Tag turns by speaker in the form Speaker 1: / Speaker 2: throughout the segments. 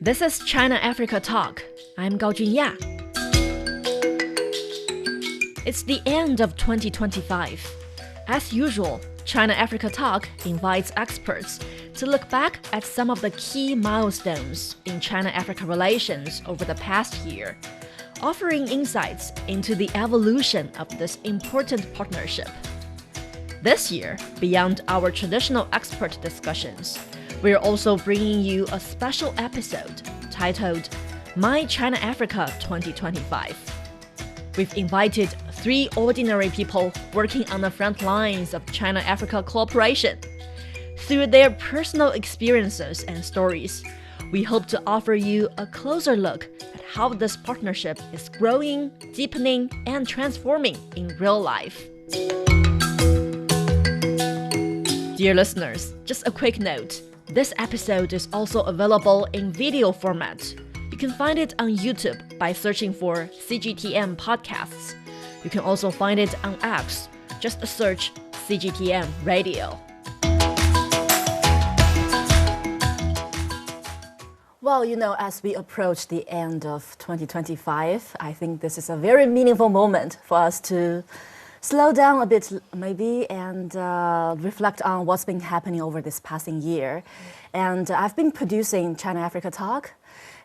Speaker 1: This is China-Africa Talk. I'm Gao Junya. It's the end of 2025. As usual, China-Africa Talk invites experts to look back at some of the key milestones in China-Africa relations over the past year, offering insights into the evolution of this important partnership. This year, beyond our traditional expert discussions, we're also bringing you a special episode titled My China-Africa 2025. We've invited 3 ordinary people working on the front lines of China-Africa cooperation. Through their personal experiences and stories, we hope to offer you a closer look at how this partnership is growing, deepening, and transforming in real life. Dear listeners, just a quick note. This episode is also available in video format. You can find it on YouTube by searching for CGTM Podcasts. You can also find it on X. Just search CGTM Radio. Well, as we approach the end of 2025, I think this is a very meaningful moment for us to slow down a bit maybe and reflect on what's been happening over this passing year. And I've been producing China-Africa Talk,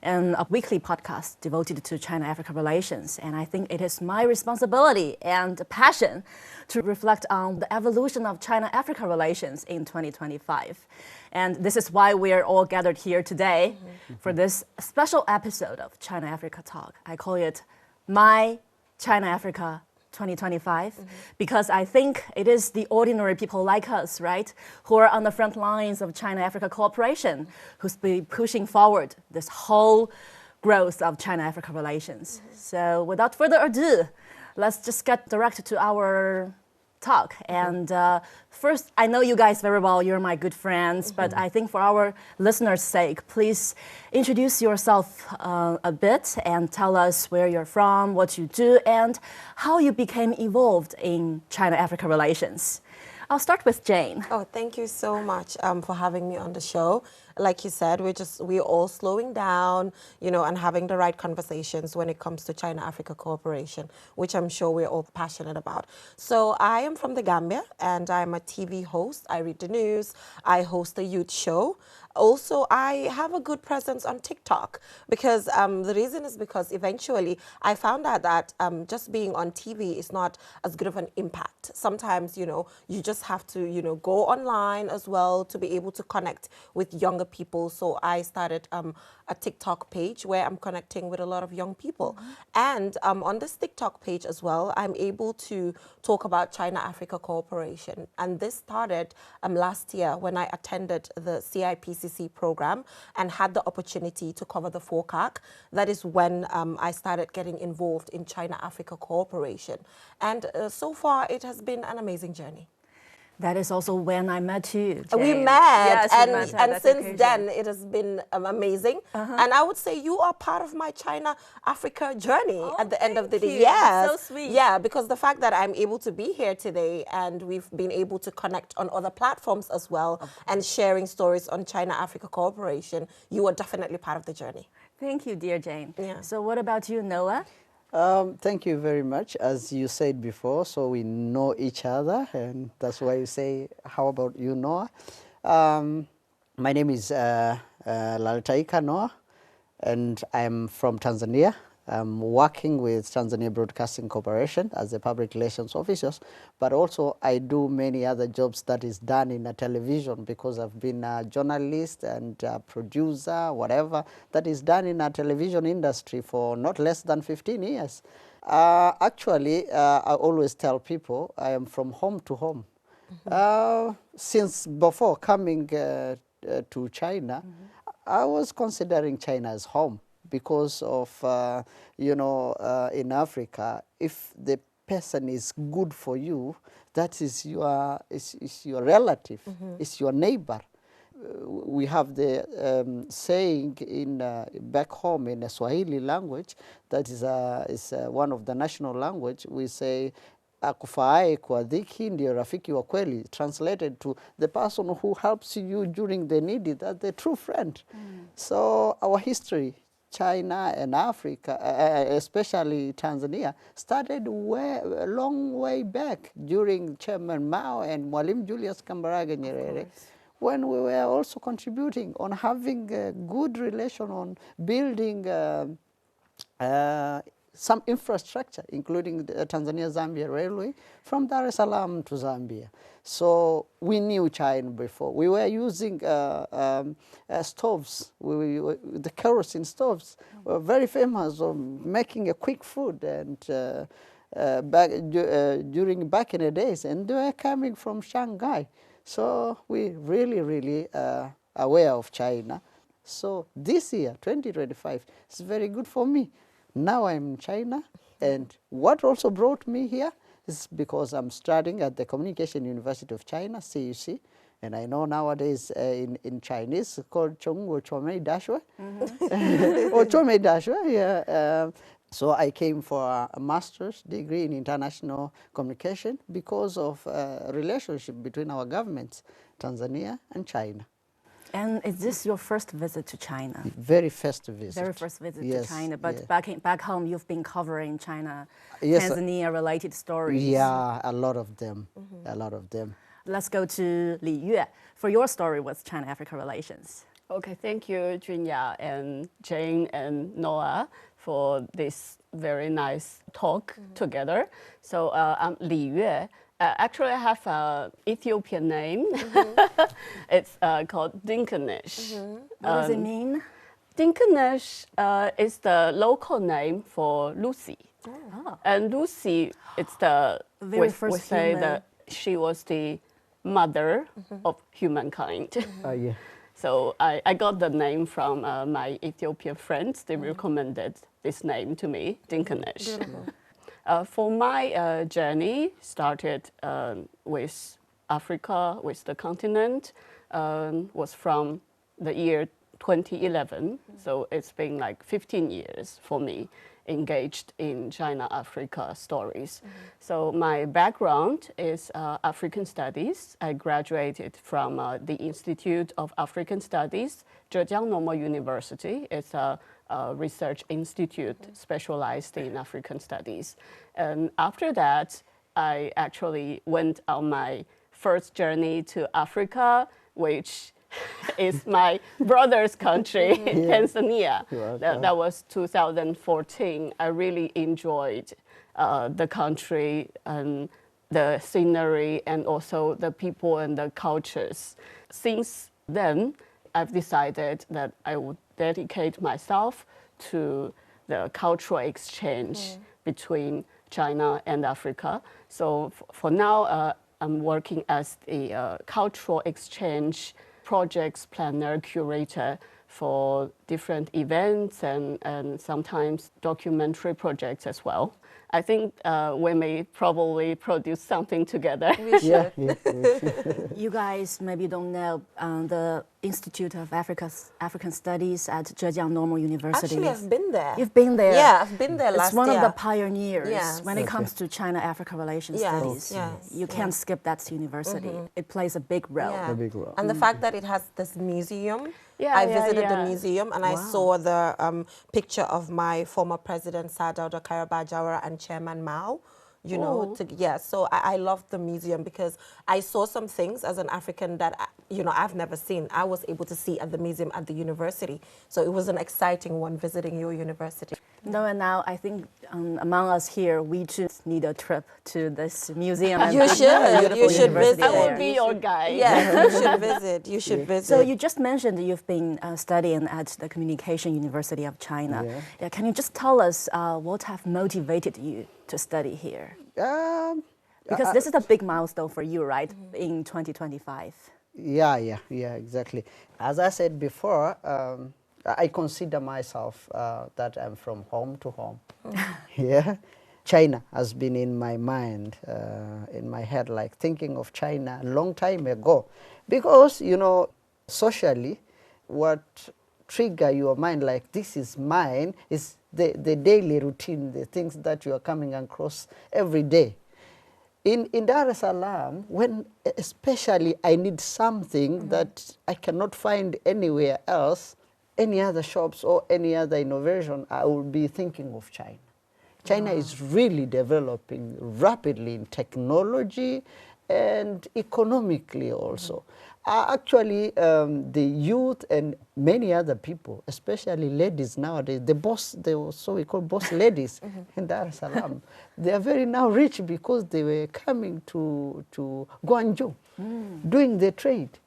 Speaker 1: and a weekly podcast devoted to China-Africa relations. And I think it is my responsibility and passion to reflect on the evolution of China-Africa relations in 2025. And this is why we're all gathered here today for this special episode of China-Africa Talk. I call it My China-Africa 2025, because I think it is the ordinary people like us, right, who are on the front lines of China-Africa cooperation, who's been pushing forward this whole growth of China-Africa relations. So without further ado, let's just get direct to our talk. And first, I know you guys very well, you're my good friends, but I think for our listeners' sake, please introduce yourself a bit and tell us where you're from, what you do, and how you became involved in China-Africa relations. I'll start with Jane.
Speaker 2: Oh, thank you so much for having me on the show. Like you said, we're all slowing down, and having the right conversations when it comes to China-Africa cooperation, which I'm sure we're all passionate about. So I am from the Gambia, and I'm a TV host. I read the news. I host a youth show. Also, I have a good presence on TikTok because the reason is because eventually I found out that just being on TV is not as good of an impact. Sometimes, you just have to, go online as well to be able to connect with younger people. So I started a TikTok page where I'm connecting with a lot of young people. And on this TikTok page as well, I'm able to talk about China-Africa cooperation. And this started last year when I attended the CIPCC program and had the opportunity to cover the FOCAC. That is when I started getting involved in China-Africa cooperation. And so far, it has been an amazing journey.
Speaker 1: That is also when I met you, Jane.
Speaker 2: We met,
Speaker 1: yes,
Speaker 2: and since then it has been amazing. And I would say you are part of my China-Africa journey at the end of the day. Yes,
Speaker 1: so sweet.
Speaker 2: Yeah, because the fact that I'm able to be here today and we've been able to connect on other platforms as well and sharing stories on China-Africa cooperation, you are definitely part of the journey.
Speaker 1: Thank you, dear Jane.
Speaker 2: Yeah.
Speaker 1: So what about you, Noah?
Speaker 3: Thank you very much. As you said before, so we know each other, and that's why you say, how about you, Noah? My name is Laltaika Noah, and I'm from Tanzania. I'm working with Tanzania Broadcasting Corporation as a public relations officer, but also I do many other jobs that is done in a television because I've been a journalist and a producer, whatever, that is done in a television industry for not less than 15 years. Actually, I always tell people I am from home to home. Since before coming to China, I was considering China as home. Because of, in Africa, if the person is good for you, that is your relative, is your neighbor. We have the saying back home in the Swahili language, that is one of the national language. We say, akufaaye kwa dhiki ndio rafiki wa kweli, translated to the person who helps you during the need, that's the true friend. So our history, China and Africa, especially Tanzania, started a long way back during Chairman Mao and Mwalimu Julius Kambarage Nyerere, when we were also contributing on having a good relation on building some infrastructure, including the Tanzania-Zambia Railway, from Dar es Salaam to Zambia. So we knew China before. We were using stoves, the kerosene stoves were very famous on making a quick food, and back in the days, and they were coming from Shanghai. So we really aware of China. So this year, 2025, is very good for me. Now I'm in China, and what also brought me here is because I'm studying at the Communication University of China, CUC, and I know nowadays in Chinese it's called Chongwu Chomei Dashue, or Chomei Dashue, yeah. So I came for a master's degree in international communication because of a relationship between our governments, Tanzania and China.
Speaker 1: And is this your first visit to China?
Speaker 3: Very first visit.
Speaker 1: Very first visit
Speaker 3: Yes,
Speaker 1: to China, but
Speaker 3: yeah.
Speaker 1: back home you've been covering China,
Speaker 3: Yes,
Speaker 1: Tanzania-related stories.
Speaker 3: Yeah, a lot of them, a lot of them.
Speaker 1: Let's go to Li Yue for your story with China-Africa relations.
Speaker 4: Okay, thank you, Junya and Jane and Noah, for this very nice talk together. So I'm Li Yue. Actually, I have an Ethiopian name. It's called Dinkanesh.
Speaker 1: What does it mean?
Speaker 4: Dinkanesh is the local name for Lucy.
Speaker 1: Oh.
Speaker 4: And Lucy, it's the,
Speaker 1: Very first
Speaker 4: we say
Speaker 1: human.
Speaker 4: that she was the mother of humankind.
Speaker 3: Yeah.
Speaker 4: So I got the name from my Ethiopian friends. They recommended this name to me, Dinkanesh. For my journey, started with Africa, with the continent, was from the year 2011. So it's been like 15 years for me engaged in China-Africa stories. So my background is African Studies. I graduated from the Institute of African Studies, Zhejiang Normal University. It's a research institute specialized in African studies. And after that, I actually went on my first journey to Africa, which is my brother's country, Tanzania. That was 2014. I really enjoyed the country and the scenery and also the people and the cultures. Since then, I've decided that I would dedicate myself to the cultural exchange between China and Africa. So for now, I'm working as a cultural exchange projects planner, curator for different events and sometimes documentary projects as well. I think we may probably produce something together.
Speaker 2: We should.
Speaker 3: Yeah.
Speaker 1: You guys maybe don't know the Institute of African Studies at Zhejiang Normal University.
Speaker 2: Actually, I've been there.
Speaker 1: You've been there?
Speaker 2: Yeah, I've been there last year.
Speaker 1: It's one of the pioneers
Speaker 2: Yes.
Speaker 1: when it comes to China-Africa relations
Speaker 2: Yes,
Speaker 1: studies.
Speaker 2: yes,
Speaker 1: You can't skip that university. It plays a big role.
Speaker 2: Yeah.
Speaker 3: A big role.
Speaker 2: And the fact that it has this museum,
Speaker 4: Yeah,
Speaker 2: I
Speaker 4: yeah,
Speaker 2: visited the
Speaker 4: yeah.
Speaker 2: museum and I saw the picture of my former president, Sadauda Kairaba and Chairman Mao. You know, so I love the museum because I saw some things as an African that, I've never seen. I was able to see at the museum at the university. So it was an exciting one visiting your university.
Speaker 1: No, and now I think among us here, we too need a trip to this museum. and
Speaker 2: You should.
Speaker 1: beautiful
Speaker 2: You should
Speaker 1: university
Speaker 2: visit.
Speaker 4: I will
Speaker 1: there.
Speaker 4: be your guide.
Speaker 2: Yeah, you should visit. You should visit.
Speaker 1: So you just mentioned that you've been studying at the Communication University of China.
Speaker 3: Yeah.
Speaker 1: Can you just tell us what have motivated you to study here? Because this is a big milestone for you, right, in 2025.
Speaker 3: Yeah, exactly. As I said before, I consider myself that I'm from home to home. Yeah, China has been in my mind, in my head, like thinking of China a long time ago. Because, socially, what trigger your mind like this is mine is the daily routine, the things that you are coming across every day. In Dar es Salaam, when especially I need something that I cannot find anywhere else, any other shops or any other innovation, I will be thinking of China. China is really developing rapidly in technology and economically also. Actually, the youth and many other people, especially ladies nowadays, the so-called boss ladies in Dar es Salaam, they are very now rich because they were coming to Guangzhou, doing the trade,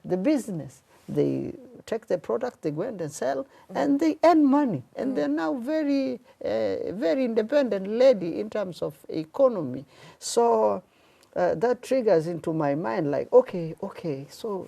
Speaker 3: the business. They take the product, they go and sell, and they earn money. And they're now very, very independent lady in terms of economy. So that triggers into my mind like, okay, so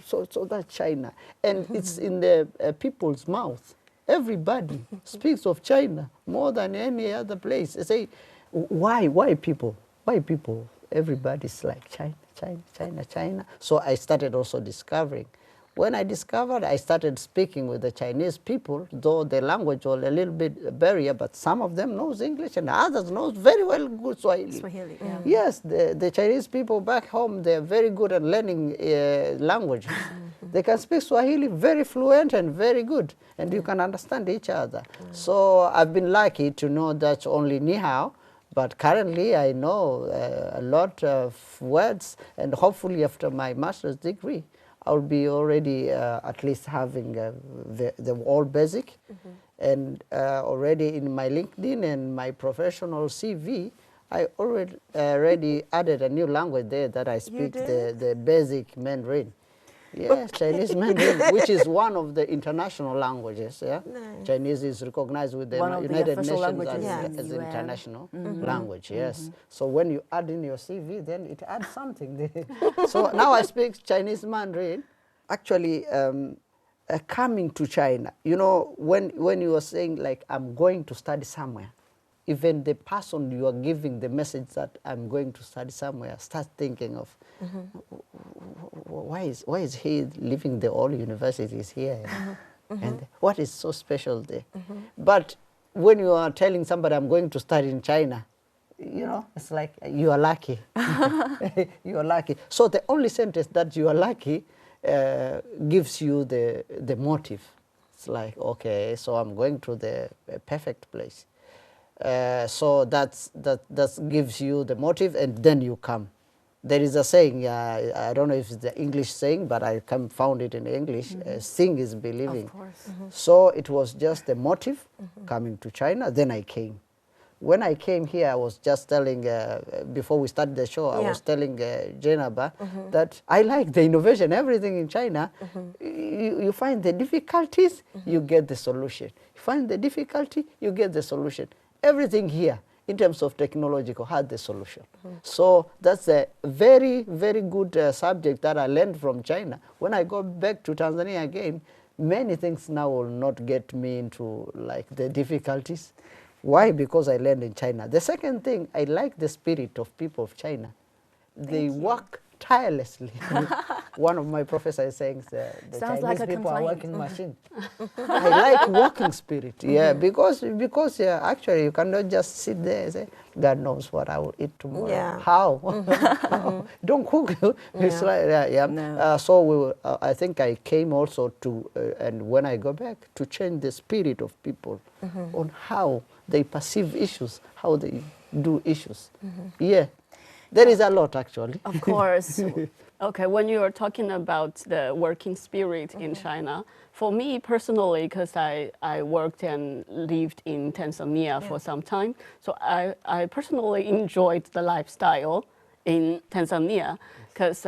Speaker 3: that's China. And it's in the people's mouth. Everybody speaks of China more than any other place. They say, why people? Why people? Everybody's like China. So I started also discovering. When I discovered, I started speaking with the Chinese people, though the language was a little bit barrier, but some of them knows English and others knows very well good Swahili.
Speaker 1: Swahili, yeah.
Speaker 3: Yes, the Chinese people back home, they're very good at learning languages. They can speak Swahili very fluent and very good, and you can understand each other. So I've been lucky to know that only ni hao, but currently I know a lot of words, and hopefully after my master's degree, I'll be already at least having the all basic, and already in my LinkedIn and my professional CV, I already added a new language there that I speak the basic Mandarin. Yes, Chinese Mandarin, which is one of the international languages. Yeah, nice. Chinese is recognized with the United Nations as an international language. Yes, so when you add in your CV, then it adds something. So now I speak Chinese Mandarin. Actually, coming to China, you know, when you are saying like I'm going to study somewhere, even the person you are giving the message that I'm going to study somewhere starts thinking of, why is he leaving the old universities here? And what is so special there? But when you are telling somebody I'm going to study in China, you know, it's like you are lucky. You are lucky. So the only sentence that you are lucky gives you the motive. It's like, okay, so I'm going to the perfect place. So that gives you the motive, and then you come. There is a saying, I don't know if it's the English saying, but I found it in English, seeing is believing.
Speaker 1: Of course.
Speaker 3: So it was just the motive coming to China, then I came. When I came here, I was just telling, before we started the show, I was telling Jenaba that I like the innovation, everything in China. You find the difficulties, you get the solution. You find the difficulty, you get the solution. Everything here, in terms of technological, had the solution. So that's a very, very good subject that I learned from China. When I go back to Tanzania again, many things now will not get me into like the difficulties. Why? Because I learned in China. The second thing, I like the spirit of people of China. They work tirelessly. One of my professors is saying the Chinese
Speaker 1: like
Speaker 3: people are working machine. I like working spirit, because actually you cannot just sit there and say, God knows what I will eat tomorrow. Yeah. How? How? Don't cook. It's like, No. So we will, I think I came also to, and when I go back, to change the spirit of people on how they perceive issues, how they do issues. Yeah. There is a lot, actually.
Speaker 1: Of course.
Speaker 4: Okay, when you are talking about the working spirit in China, for me personally, because I worked and lived in Tanzania for some time, so I personally enjoyed the lifestyle in Tanzania, because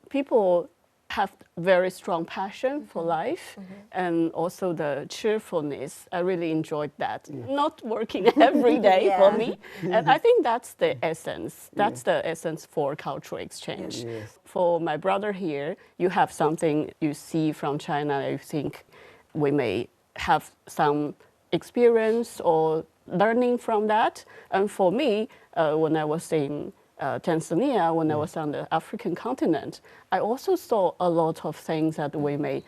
Speaker 4: people have very strong passion for life, and also the cheerfulness. I really enjoyed that. Not working every day for me, and I think that's the essence. That's the essence for cultural exchange. For my brother here, you have something you see from China. You think we may have some experience or learning from that. And for me, when I was in Tanzania, when I was on the African continent, I also saw a lot of things that we may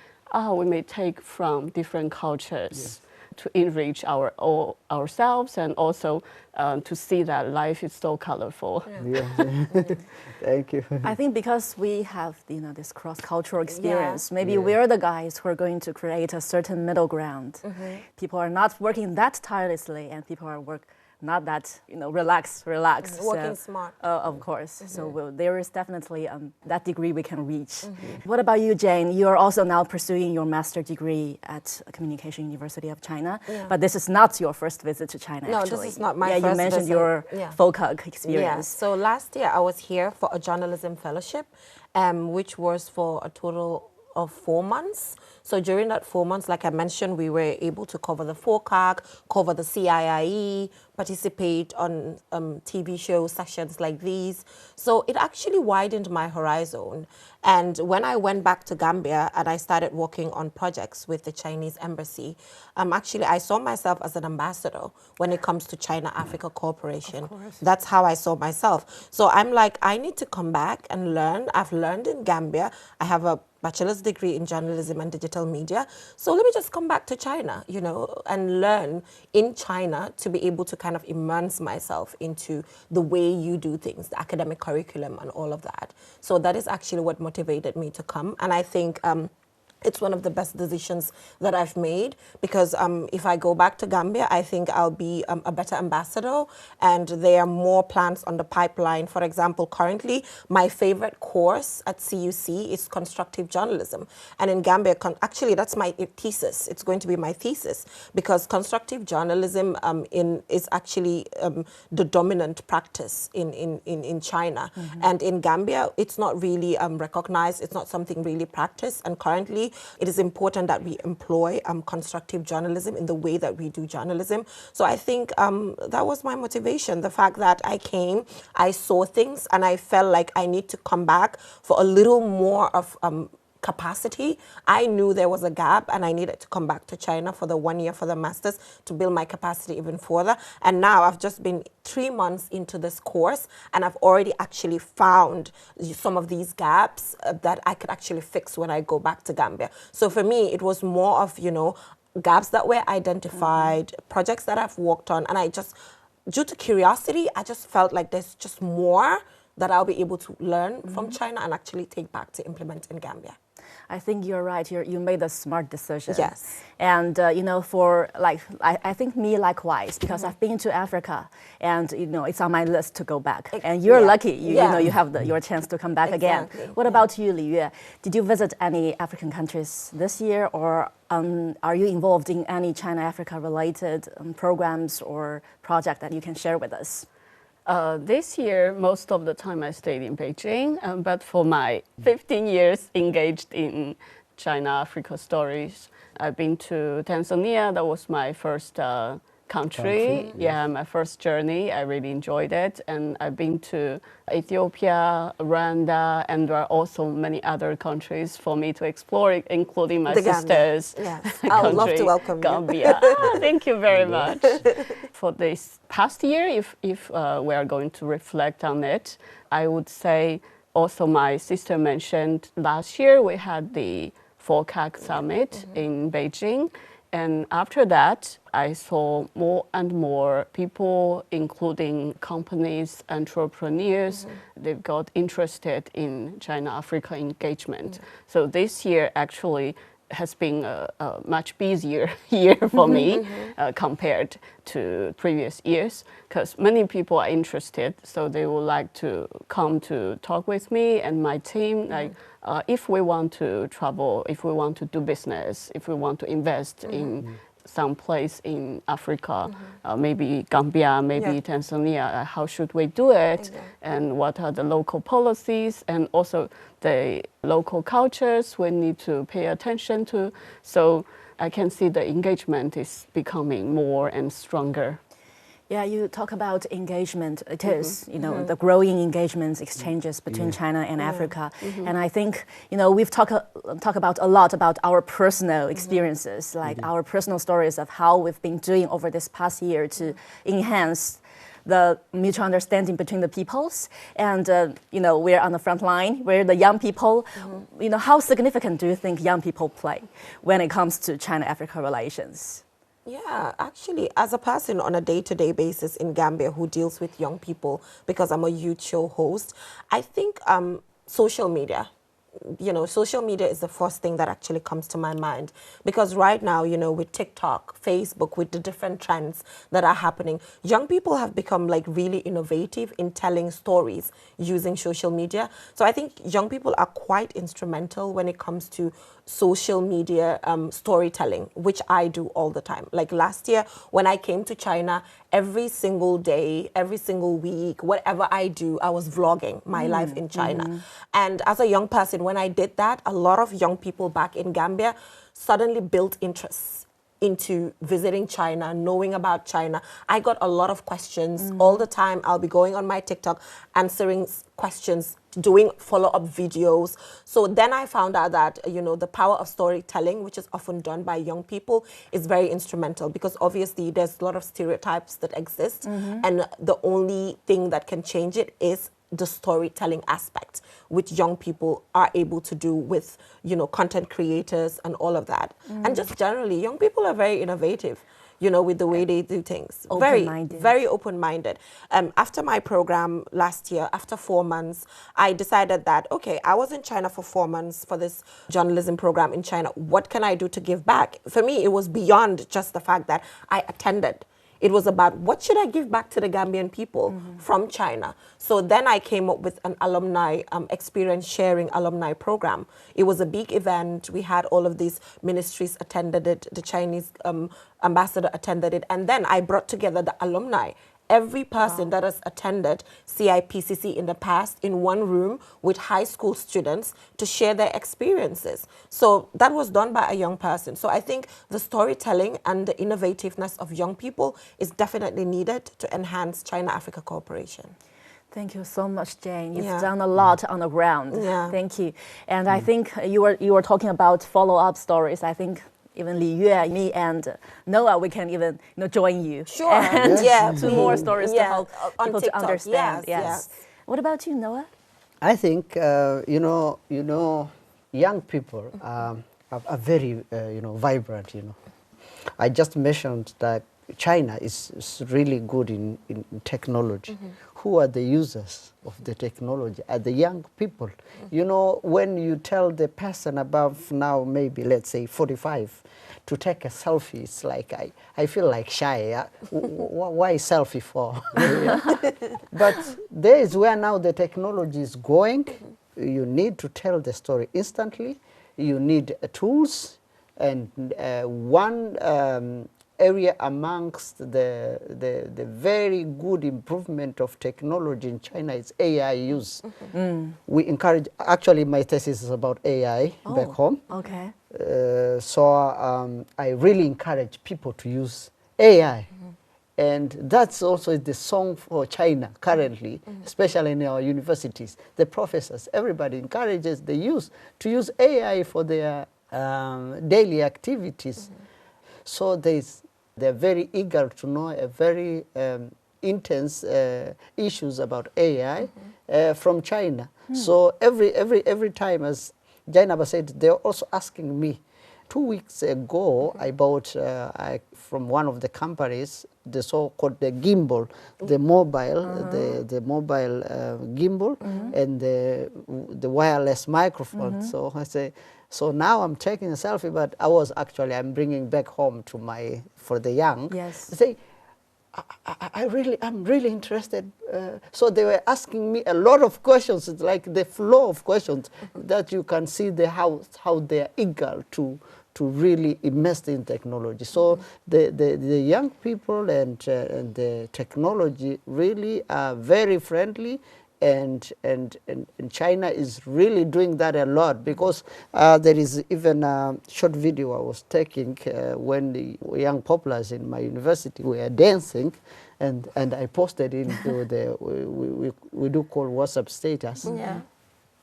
Speaker 4: take from different cultures to enrich ourselves, and also to see that life is so colorful.
Speaker 3: Yeah. Thank you.
Speaker 1: I think because we have, this cross-cultural experience, maybe
Speaker 3: Yeah.
Speaker 1: we're the guys who are going to create a certain middle ground. People are not working that tirelessly, and people are not that, relaxed.
Speaker 2: Working smart.
Speaker 1: Of course. So there is definitely that degree we can reach. What about you, Jane? You are also now pursuing your master's degree at Communication University of China, but this is not your first visit to China,
Speaker 2: No,
Speaker 1: actually.
Speaker 2: this is not my
Speaker 1: Yeah,
Speaker 2: first
Speaker 1: you mentioned
Speaker 2: visit.
Speaker 1: your
Speaker 2: Yeah.
Speaker 1: FOCUG experience.
Speaker 2: Yeah, so last year I was here for a journalism fellowship, which was for a total of 4 months. So during that 4 months, like I mentioned, we were able to cover the FOCAC, cover the CIIE, participate on TV show sessions like these. So it actually widened my horizon. And when I went back to Gambia and I started working on projects with the Chinese embassy, actually I saw myself as an ambassador when it comes to China-Africa cooperation. That's how I saw myself. So I'm like, I need to come back and learn. I've learned in Gambia. I have a bachelor's degree in journalism and digital media. So let me just come back to China, and learn in China to be able to kind of immerse myself into the way you do things, the academic curriculum and all of that. So that is actually what motivated me to come. And I think it's one of the best decisions that I've made, because if I go back to Gambia, I think I'll be a better ambassador, and there are more plans on the pipeline. For example, currently, my favorite course at CUC is constructive journalism. And in Gambia, actually, that's my thesis. It's going to be my thesis, because constructive journalism is actually the dominant practice in China. And in Gambia, it's not really recognized. It's not something really practiced. And currently, it is important that we employ constructive journalism in the way that we do journalism. So I think that was my motivation, the fact that I came, I saw things, and I felt like I need to come back for a little more of capacity. I knew there was a gap, and I needed to come back to China for the 1 year for the master's to build my capacity even further. And now I've just been 3 months into this course, and I've already actually found some of these gaps that I could actually fix when I go back to Gambia. So for me, it was more of, gaps that were identified, projects that I've worked on, and I just, due to curiosity, I just felt like there's just more that I'll be able to learn from China and actually take back to implement in Gambia.
Speaker 1: I think you're right. You made a smart decision.
Speaker 2: Yes.
Speaker 1: And I think me likewise, because I've been to Africa, and it's on my list to go back. And you're lucky. You have your chance to come back again. What about you, Li Yue? Did you visit any African countries this year, or are you involved in any China-Africa related programs or project that you can share with us?
Speaker 4: This year, most of the time I stayed in Beijing, but for my 15 years engaged in China-Africa stories, I've been to Tanzania. That was my first country. Yeah, my first journey. I really enjoyed it. And I've been to Ethiopia, Rwanda, and there are also many other countries for me to explore, including my sister's
Speaker 2: country. I would love to welcome
Speaker 4: Gambia. Thank you very much. For this past year, if we are going to reflect on it, I would say also my sister mentioned last year we had the FOCAC summit in Beijing. And after that, I saw more and more people, including companies, entrepreneurs, they've got interested in China-Africa engagement. So this year actually has been a much busier year for me compared to previous years, because many people are interested, so they would like to come to talk with me and my team, if we want to travel, if we want to do business, if we want to invest in some place in Africa, maybe Gambia, maybe Tanzania, how should we do it? And what are the local policies and also the local cultures we need to pay attention to? So I can see the engagement is becoming more and stronger.
Speaker 1: Yeah, you talk about engagement. It is, the growing engagements, exchanges between China and Africa. And I think, we've talked about a lot about our personal experiences, like our personal stories of how we've been doing over this past year to enhance the mutual understanding between the peoples. And, we're on the front line, we're the young people. How significant do you think young people play when it comes to China-Africa relations?
Speaker 2: Yeah, actually, as a person on a day-to-day basis in Gambia who deals with young people, because I'm a youth show host, I think social media, social media is the first thing that actually comes to my mind, because right now, with TikTok, Facebook, with the different trends that are happening, young people have become like really innovative in telling stories using social media. So I think young people are quite instrumental when it comes to social media storytelling, which I do all the time. Like last year when I came to China, every single day, every single week, whatever I do, I was vlogging my life in China. And as a young person, when I did that, a lot of young people back in Gambia suddenly built interest into visiting China, knowing about China. I got a lot of questions all the time. I'll be going on my TikTok, answering questions, doing follow-up videos. So then I found out that, the power of storytelling, which is often done by young people, is very instrumental, because obviously there's a lot of stereotypes that exist. And the only thing that can change it is the storytelling aspect, which young people are able to do with, content creators and all of that. And just generally, young people are very innovative, with the way they do things.
Speaker 1: Open-minded.
Speaker 2: Very open-minded. After my program last year, after 4 months, I decided that, okay, I was in China for 4 months for this journalism program in China. What can I do to give back? For me, it was beyond just the fact that I attended. It was about what should I give back to the Gambian people from China. So then I came up with an alumni experience sharing alumni program. It was a big event. We had all of these ministries attended it. The Chinese ambassador attended it. And then I brought together the alumni. Every person that has attended CIPCC in the past in one room with high school students to share their experiences. So that was done by a young person. So I think the storytelling and the innovativeness of young people is definitely needed to enhance China-Africa cooperation.
Speaker 1: Thank you so much, Jane. You've done a lot on the ground.
Speaker 2: Yeah.
Speaker 1: Thank you. And I think you were talking about follow-up stories. I think even Li Yue, me, and Noah, we can even join you.
Speaker 2: Sure.
Speaker 1: And
Speaker 2: Yeah.
Speaker 1: two more stories to help
Speaker 2: on
Speaker 1: people
Speaker 2: TikTok.
Speaker 1: to understand.
Speaker 2: Yes.
Speaker 1: What about you, Noah?
Speaker 3: I think young people are very vibrant. I just mentioned that China is really good in technology. Who are the users of the technology? Are the young people. When you tell the person above now, maybe let's say 45, to take a selfie, it's like I feel like shy. Why selfie for? But there is where now the technology is going. You need to tell the story instantly. You need tools, and one area amongst the very good improvement of technology in China is AI use. We encourage, actually my thesis is about AI back home.
Speaker 1: Okay.
Speaker 3: So I really encourage people to use AI. And that's also the song for China currently, especially in our universities. The professors, everybody encourages the use to use AI for their daily activities. So they're very eager to know a very intense issues about AI from China. So every time, as Jainaba said, they're also asking me. 2 weeks ago, I bought from one of the companies the so-called the gimbal, the mobile, the mobile gimbal, and the wireless microphone. So I say, so now I'm taking a selfie, but I'm bringing back home to for the young.
Speaker 1: Yes.
Speaker 3: I say, I'm really interested. So they were asking me a lot of questions. It's like the flow of questions that you can see how they are eager to really immerse in technology. So the young people and the technology really are very friendly, and China is really doing that a lot, because there is even a short video I was taking when the young populace in my university were dancing, and I posted into the we do call WhatsApp status.
Speaker 2: Yeah.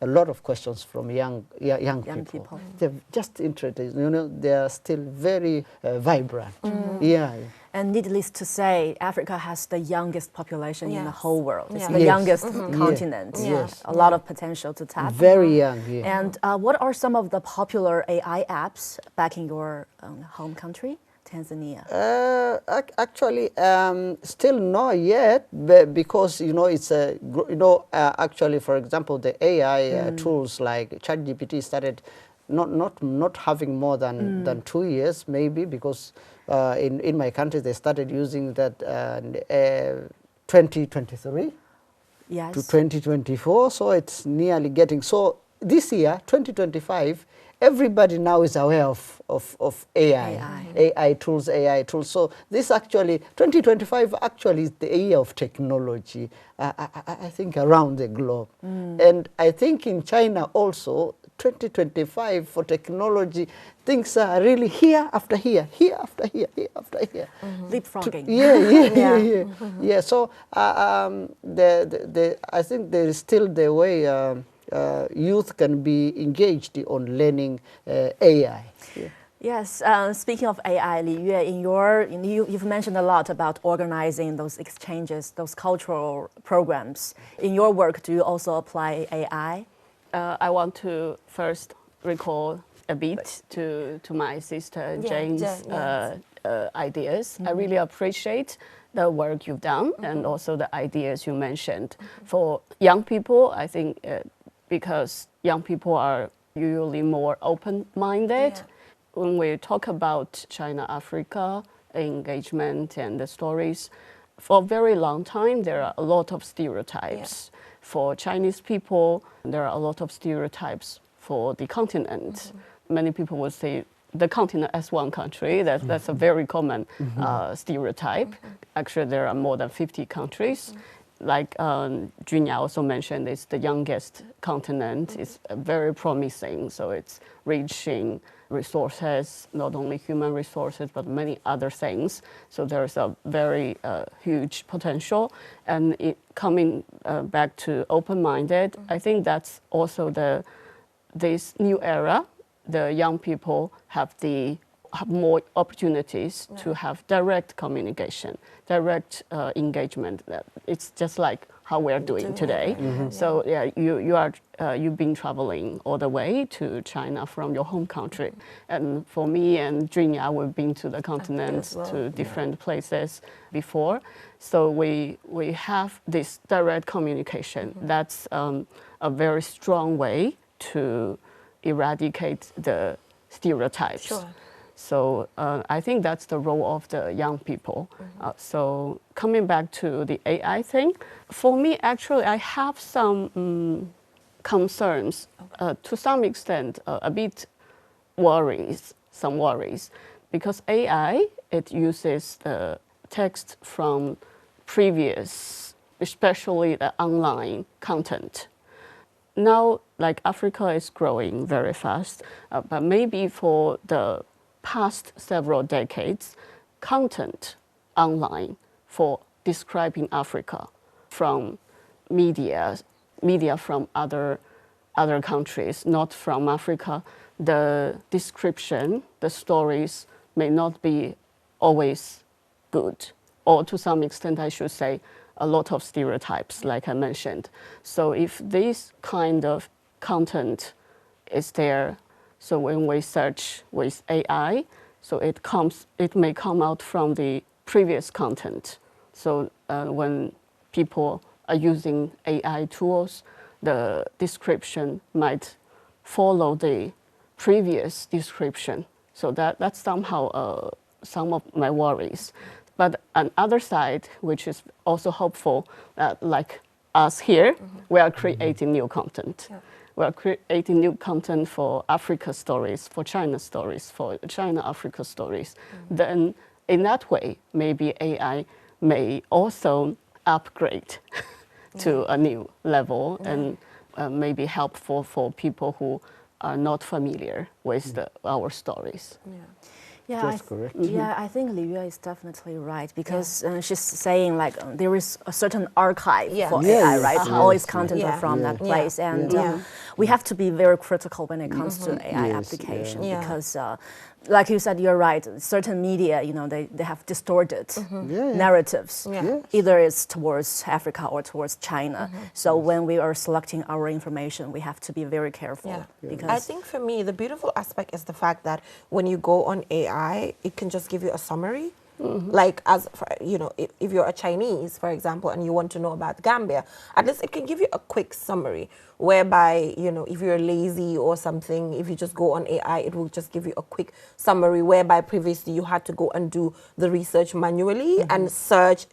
Speaker 3: A lot of questions from young people. They're just interested. They are still very vibrant. Yeah.
Speaker 1: And needless to say, Africa has the youngest population in the whole world. It's the
Speaker 3: Yes.
Speaker 1: youngest continent.
Speaker 3: Yes.
Speaker 1: A lot of potential to tap.
Speaker 3: Very young. Yeah.
Speaker 1: And what are some of the popular AI apps back in your home country? Tanzania?
Speaker 3: Actually, still not yet, because it's actually, for example, the AI tools like ChatGPT started not having more than 2 years, maybe, because in my country they started using that 2023
Speaker 1: Yes.
Speaker 3: to 2024, so it's nearly getting. So this year, 2025, everybody now is aware of AI tools, So this actually, 2025 actually is the year of technology, I think, around the globe. And I think in China also, 2025 for technology, things are really here after here, here after here, here after here.
Speaker 1: Leapfrogging.
Speaker 3: Yeah. So I think there is still the way youth can be engaged on learning AI. Yeah.
Speaker 1: Yes, speaking of AI, Li Yue, you've mentioned a lot about organizing those exchanges, those cultural programs. In your work, do you also apply AI?
Speaker 4: I want to first recall a bit to my sister Jane's ideas. I really appreciate the work you've done and also the ideas you mentioned. For young people, I think because young people are usually more open-minded, when we talk about China-Africa engagement and the stories, for a very long time, there are a lot of stereotypes. For Chinese people, there are a lot of stereotypes for the continent. Many people would say the continent as one country. That's a very common stereotype. Actually, there are more than 50 countries. Like Junya also mentioned, it's the youngest continent. It's very promising, so it's rich in resources, not only human resources, but many other things. So there's a very huge potential. And coming back to open-minded, I think that's also this new era. The young people have more opportunities to have direct communication, direct engagement. It's just like how we're doing today. So you've been traveling all the way to China from your home country, and for me and Junya, we've been to the continent, to different places before. So we have this direct communication. That's a very strong way to eradicate the stereotypes. So I think that's the role of the young people. So coming back to the AI thing, for me, actually, I have some concerns, to some extent, a bit some worries, because AI, it uses the text from previous, especially the online content. Now, like Africa is growing very fast, but maybe for the past several decades, content online for describing Africa from media from other countries, not from Africa, the description, the stories may not be always good, or to some extent, I should say, a lot of stereotypes, like I mentioned. So if this kind of content is there, so when we search with AI, so it may come out from the previous content. So when people are using AI tools, the description might follow the previous description. So that's somehow some of my worries. But on the other side, which is also hopeful, like us here, we are creating new content. We are creating new content for Africa stories, for China stories, for China-Africa stories. Then in that way, maybe AI may also upgrade to a new level and maybe helpful for people who are not familiar with our stories.
Speaker 3: Correct.
Speaker 1: Yeah, I think Li Yue is definitely right, because she's saying like there is a certain archive for AI, right? All its content are from that place, and we have to be very critical when it comes to AI application, because like you said, you're right. Certain media, they have distorted narratives. Either it's towards Africa or towards China. So when we are selecting our information, we have to be very careful. Because
Speaker 2: I think for me, the beautiful aspect is the fact that when you go on AI, AI, it can just give you a summary. Like, as for, you know, if you're a Chinese, for example, and you want to know about Gambia, at least it can give you a quick summary, whereby, you know, if you're lazy or something, if you just go on AI, it will just give you a quick summary, whereby previously you had to go and do the research manually and search,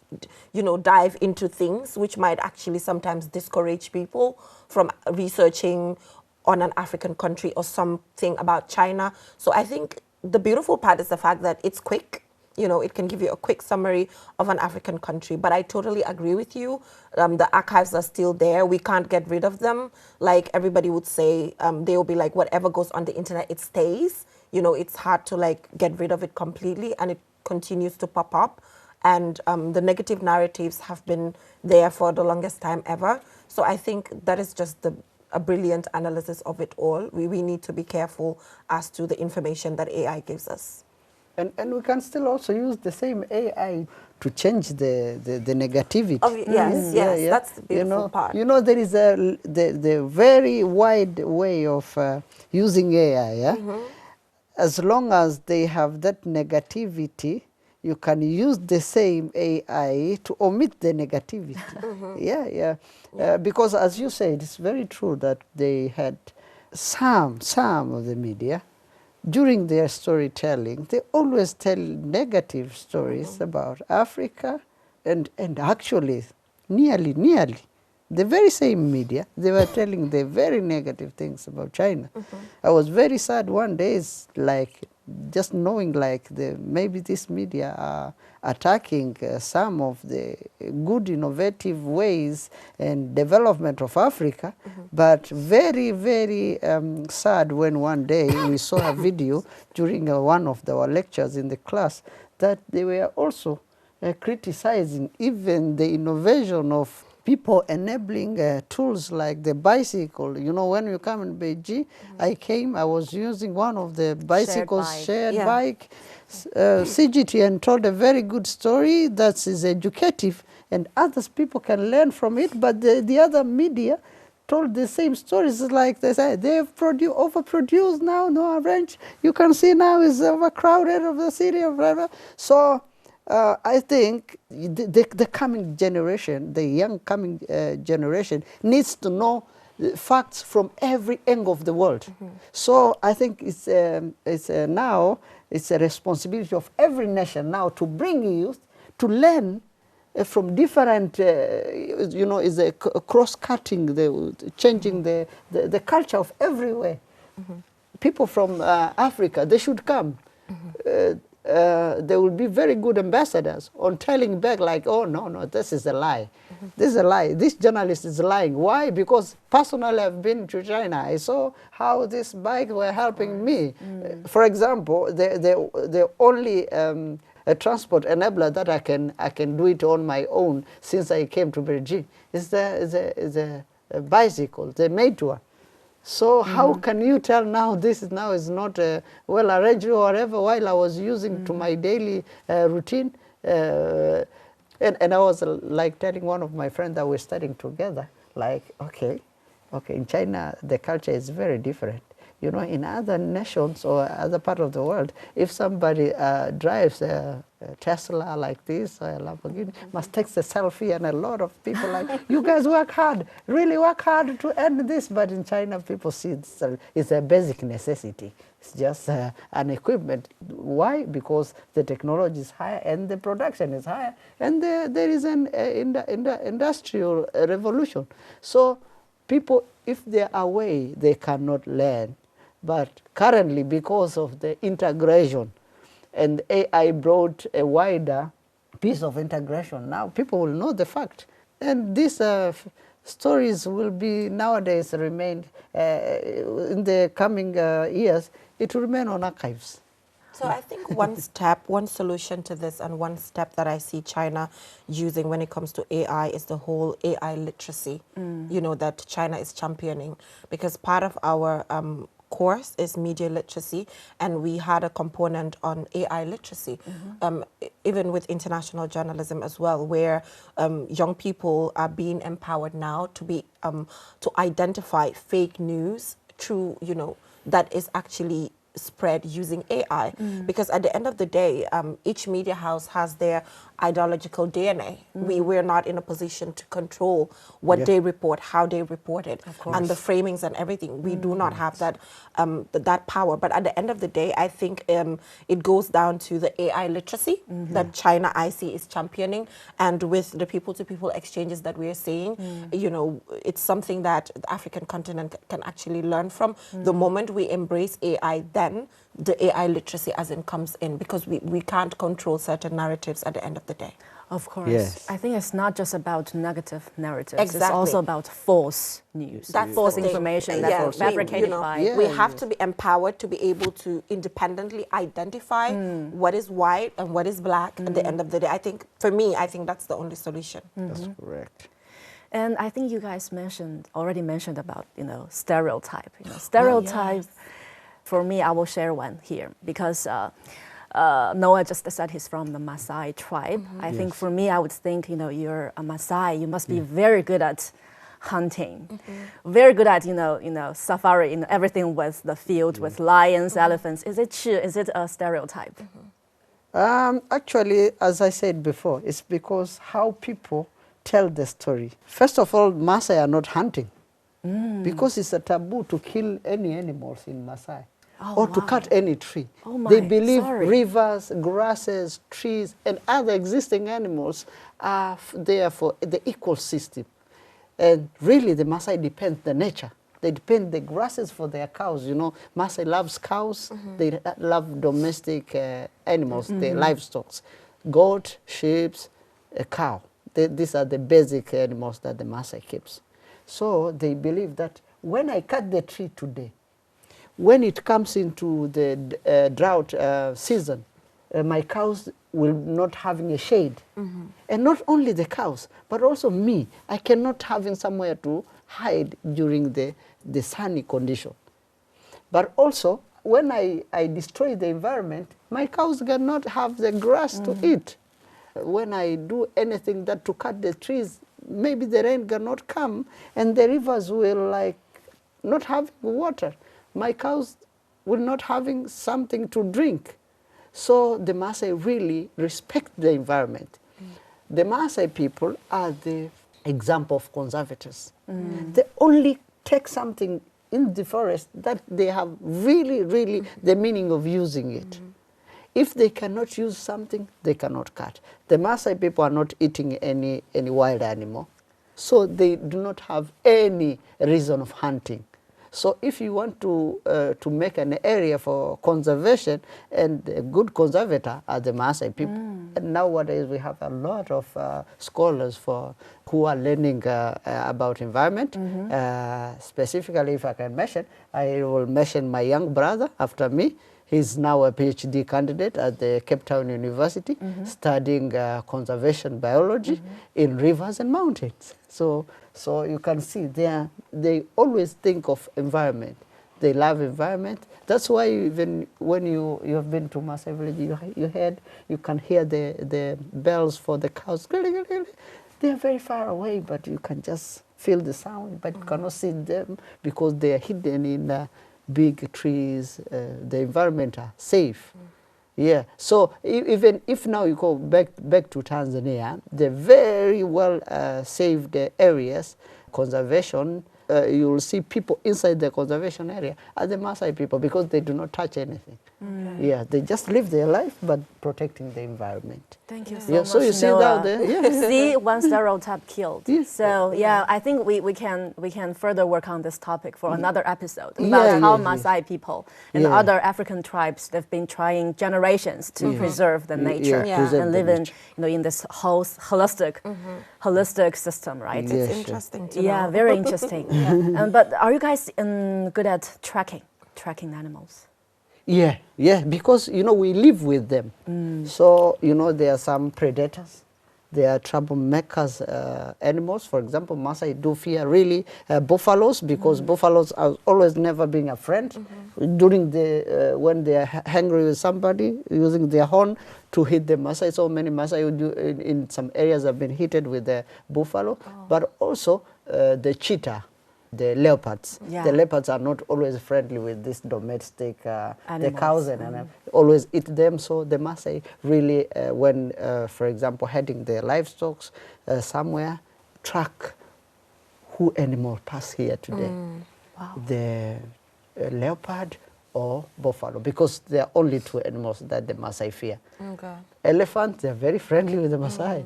Speaker 2: you know, dive into things, which might actually sometimes discourage people from researching on an African country or something about China. So I think the beautiful part is the fact that it's quick. You know, it can give you a quick summary of an African country. But I totally agree with you. The archives are still there. We can't get rid of them. Like everybody would say, they will be like, whatever goes on the internet, it stays. You know, it's hard to like get rid of it completely, and it continues to pop up. And the negative narratives have been there for the longest time ever. So I think that is just a brilliant analysis of it all. We need to be careful as to the information that AI gives us.
Speaker 3: And we can still also use the same AI to change the negativity.
Speaker 2: Oh, yes, yes, that's the beautiful part.
Speaker 3: You know, there is the very wide way of using AI. Yeah? As long as they have that negativity, you can use the same AI to omit the negativity. Because as you said, it's very true that they had some of the media, during their storytelling, they always tell negative stories about Africa, and actually, nearly, the very same media, they were telling the very negative things about China. I was very sad one day, it's like just knowing like maybe this media are attacking some of the good innovative ways and development of Africa, but very, very sad when one day we saw a video during one of our lectures in the class that they were also criticizing even the innovation of people enabling tools like the bicycle. You know, when you come in Beijing, I was using one of the bicycles, shared bike, CGT, and told a very good story that is educative, and others people can learn from it, but the other media told the same stories, like they say, they've overproduced now, no range. You can see now is overcrowded of the city of whatever. So I think the coming generation, the young coming generation, needs to know facts from every angle of the world. So I think it's now it's a responsibility of every nation now to bring youth to learn from different, you know, is a cross-cutting, changing the culture of everywhere. People from Africa, they should come. They will be very good ambassadors on telling back like, oh, no, this is a lie. This is a lie. This journalist is lying. Why? Because personally I've been to China. I saw how this bike were helping me. For example, the only a transport enabler that I can do it on my own since I came to Beijing is a bicycle, the Meitua. So how can you tell now this now is not well arranged or whatever, while I was using to my daily routine? And I was like telling one of my friends that we're studying together, like, okay, in China the culture is very different. You know, in other nations or other part of the world, if somebody drives a Tesla like this or a Lamborghini, must take a selfie, and a lot of people like, you guys work hard, really work hard to earn this. But in China, people see it's a basic necessity. It's just an equipment. Why? Because the technology is higher and the production is higher, and there is an industrial revolution. So people, if they are away, they cannot learn. But currently, because of the integration, and AI brought a wider piece of integration, now people will know the fact. And these stories will be nowadays remain, in the coming years, it will remain on archives.
Speaker 2: So I think one solution to this, and one step that I see China using when it comes to AI is the whole AI literacy, you know, that China is championing. Because part of our course is media literacy, and we had a component on AI literacy, even with international journalism as well, where young people are being empowered now to be to identify fake news through, you know, that is actually spread using AI, because at the end of the day, each media house has their ideological DNA. We're not in a position to control what they report, how they report it, and the framings and everything. We do not have that that power. But at the end of the day, I think it goes down to the AI literacy that China IC is championing, and with the people-to-people exchanges that we're seeing, you know, it's something that the African continent can actually learn from. The moment we embrace AI, then the AI literacy as in comes in, because we can't control certain narratives at the end of the day.
Speaker 1: Of course.
Speaker 3: Yes.
Speaker 1: I think it's not just about negative narratives. It's
Speaker 2: Exactly.
Speaker 1: also about false news,
Speaker 2: That's
Speaker 1: false
Speaker 2: the thing.
Speaker 1: information
Speaker 2: Yeah,
Speaker 1: that's fabricated
Speaker 2: you know,
Speaker 1: by...
Speaker 2: we have to be empowered to be able to independently identify what is white and what is black at the end of the day. I think, for me, I think that's the only solution.
Speaker 3: That's correct.
Speaker 1: And I think you guys already mentioned about, you know, stereotype. You know, stereotype, for me, I will share one here, because Noah just said he's from the Maasai tribe. I think for me, I would think, you know, you're a Maasai, you must be very good at hunting, very good at, you know, safari, you know, everything with the field, with lions, elephants. Is it true? Is it a stereotype?
Speaker 3: Actually, as I said before, it's because how people tell the story. First of all, Maasai are not hunting, because it's a taboo to kill any animals in Maasai. Or to cut any tree. They believe rivers, grasses, trees, and other existing animals are there for the ecosystem. And really, the Maasai depend the nature. They depend the grasses for their cows. You know, Maasai loves cows. They love domestic animals, their livestock, goat, sheep, a cow. These are the basic animals that the Maasai keeps. So they believe that when I cut the tree today, when it comes into the drought season, my cows will not having a shade. And not only the cows, but also me. I cannot having somewhere to hide during the sunny condition. But also, when I destroy the environment, my cows cannot have the grass to eat. When I do anything that to cut the trees, maybe the rain cannot come, and the rivers will like not have water. My cows will not having something to drink. So the Maasai really respect the environment. The Maasai people are the example of conservators. They only take something in the forest that they have really the meaning of using it. If they cannot use something, they cannot cut. The Maasai people are not eating any wild animal, so they do not have any reason of hunting. So if you want to make an area for conservation, and a good conservator are the Maasai people. And nowadays we have a lot of scholars who are learning about environment. Specifically, if I can mention, I will mention my young brother after me. He's now a PhD candidate at the Cape Town University, studying conservation biology in rivers and mountains. So you can see they always think of environment. They love environment. That's why even when you have been to Maasai village, you can hear the bells for the cows. They are very far away, but you can just feel the sound, but you cannot see them because they are hidden in big trees. The environment are safe. Yeah, so even if now you go back to Tanzania, the very well saved areas, conservation, you will see people inside the conservation area are the Maasai people, because they do not touch anything. Yeah, they just live their life, but protecting the environment.
Speaker 1: Thank you so
Speaker 3: Yeah,
Speaker 1: much,
Speaker 3: so you see
Speaker 1: Noah.
Speaker 3: down there. Yeah.
Speaker 1: See, one stereotype killed.
Speaker 3: Yes.
Speaker 1: So yeah, I think we can further work on this topic for another episode
Speaker 3: Yeah,
Speaker 1: about how
Speaker 3: yeah,
Speaker 1: Maasai people and
Speaker 3: Yeah.
Speaker 1: other African tribes, they've been trying generations to preserve the nature
Speaker 2: Yeah. preserve
Speaker 1: and
Speaker 3: the
Speaker 1: live in,
Speaker 3: nature.
Speaker 1: in this whole holistic system, right?
Speaker 3: Yeah.
Speaker 2: It's
Speaker 3: sure.
Speaker 2: interesting to
Speaker 1: Yeah,
Speaker 2: know.
Speaker 1: very interesting. But are you guys good at tracking animals?
Speaker 3: Yeah, because, we live with them. So, there are some predators. There are troublemakers, animals. For example, Maasai do fear really buffaloes, because buffaloes are always never being a friend. During when they are hungry with somebody, using their horn to hit the Maasai. So many Maasai in some areas have been hit with the buffalo. But also the cheetah. the leopards.
Speaker 1: Yeah.
Speaker 3: The leopards are not always friendly with this domestic, the
Speaker 1: Animals.
Speaker 3: cows and always eat them. So the Maasai really, when, for example, heading their livestock somewhere, track who animal pass here today.
Speaker 1: Wow.
Speaker 3: The leopard or buffalo, because there are only two animals that the Maasai fear.
Speaker 2: Okay.
Speaker 3: Elephants, they're very friendly with the Maasai.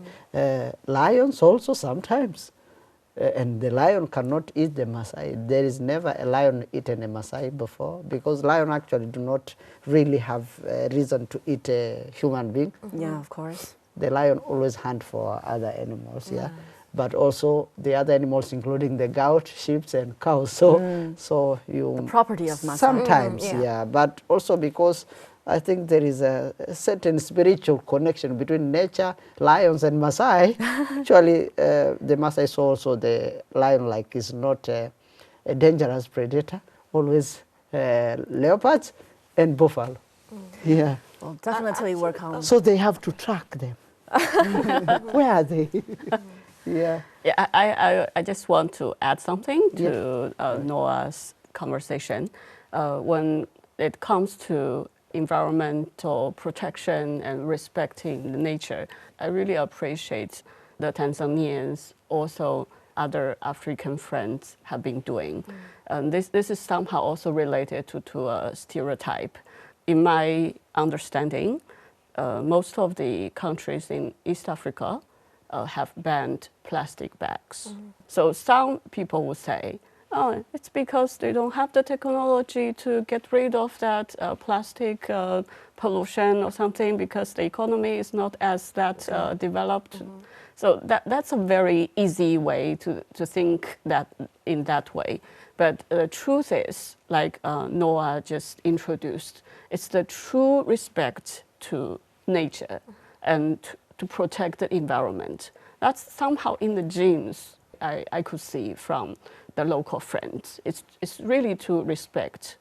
Speaker 3: Lions also sometimes. And the lion cannot eat the Maasai. There is never a lion eaten a Maasai before, because lion actually do not really have a reason to eat a human being.
Speaker 1: Yeah, of course.
Speaker 3: The lion always hunt for other animals, yeah. But also the other animals, including the goat, sheep, and cows. So, so you
Speaker 1: The property of Maasai.
Speaker 3: sometimes,
Speaker 2: yeah.
Speaker 3: yeah. But also because I think there is a certain spiritual connection between nature, lions, and Maasai. Actually, the Maasai saw also the lion like is not a dangerous predator. Always leopards and buffalo. Yeah.
Speaker 1: Well, definitely work on.
Speaker 3: So they have to track them. Where are they? Yeah.
Speaker 4: Yeah, I just want to add something to Noah's conversation. When it comes to environmental protection and respecting the nature, I really appreciate the Tanzanians, also other African friends have been doing. This is somehow also related to a stereotype. In my understanding, most of the countries in East Africa have banned plastic bags. So some people would say, oh, it's because they don't have the technology to get rid of that plastic pollution or something, because the economy is not as that developed. So that's a very easy way to think that in that way. But the truth is, like Noah just introduced, it's the true respect to nature and to protect the environment. That's somehow in the genes I could see from the local friends. It's really to respect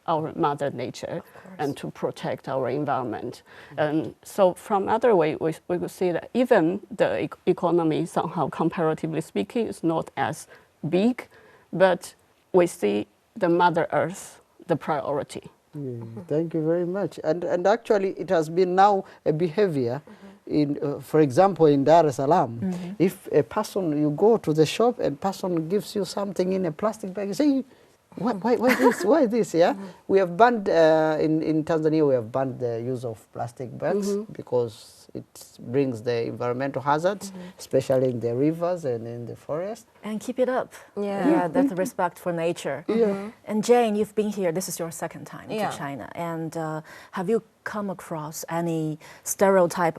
Speaker 4: our mother nature and to protect our environment. And so from other way, we could see that even the economy somehow, comparatively speaking, is not as big, but we see the Mother Earth, the priority.
Speaker 3: Yeah, thank you very much. And actually, it has been now a behavior. In, for example, in Dar es Salaam, if a person, you go to the shop and person gives you something in a plastic bag, you say, why this? Why this? Yeah, we have banned in Tanzania. We have banned the use of plastic bags because it brings the environmental hazards, especially in the rivers and in the forest.
Speaker 1: And keep it up.
Speaker 2: Yeah.
Speaker 1: Yeah, that's respect for nature.
Speaker 3: Yeah.
Speaker 1: And Jane, you've been here. This is your second time
Speaker 2: Yeah.
Speaker 1: to China. And have you come across any stereotype,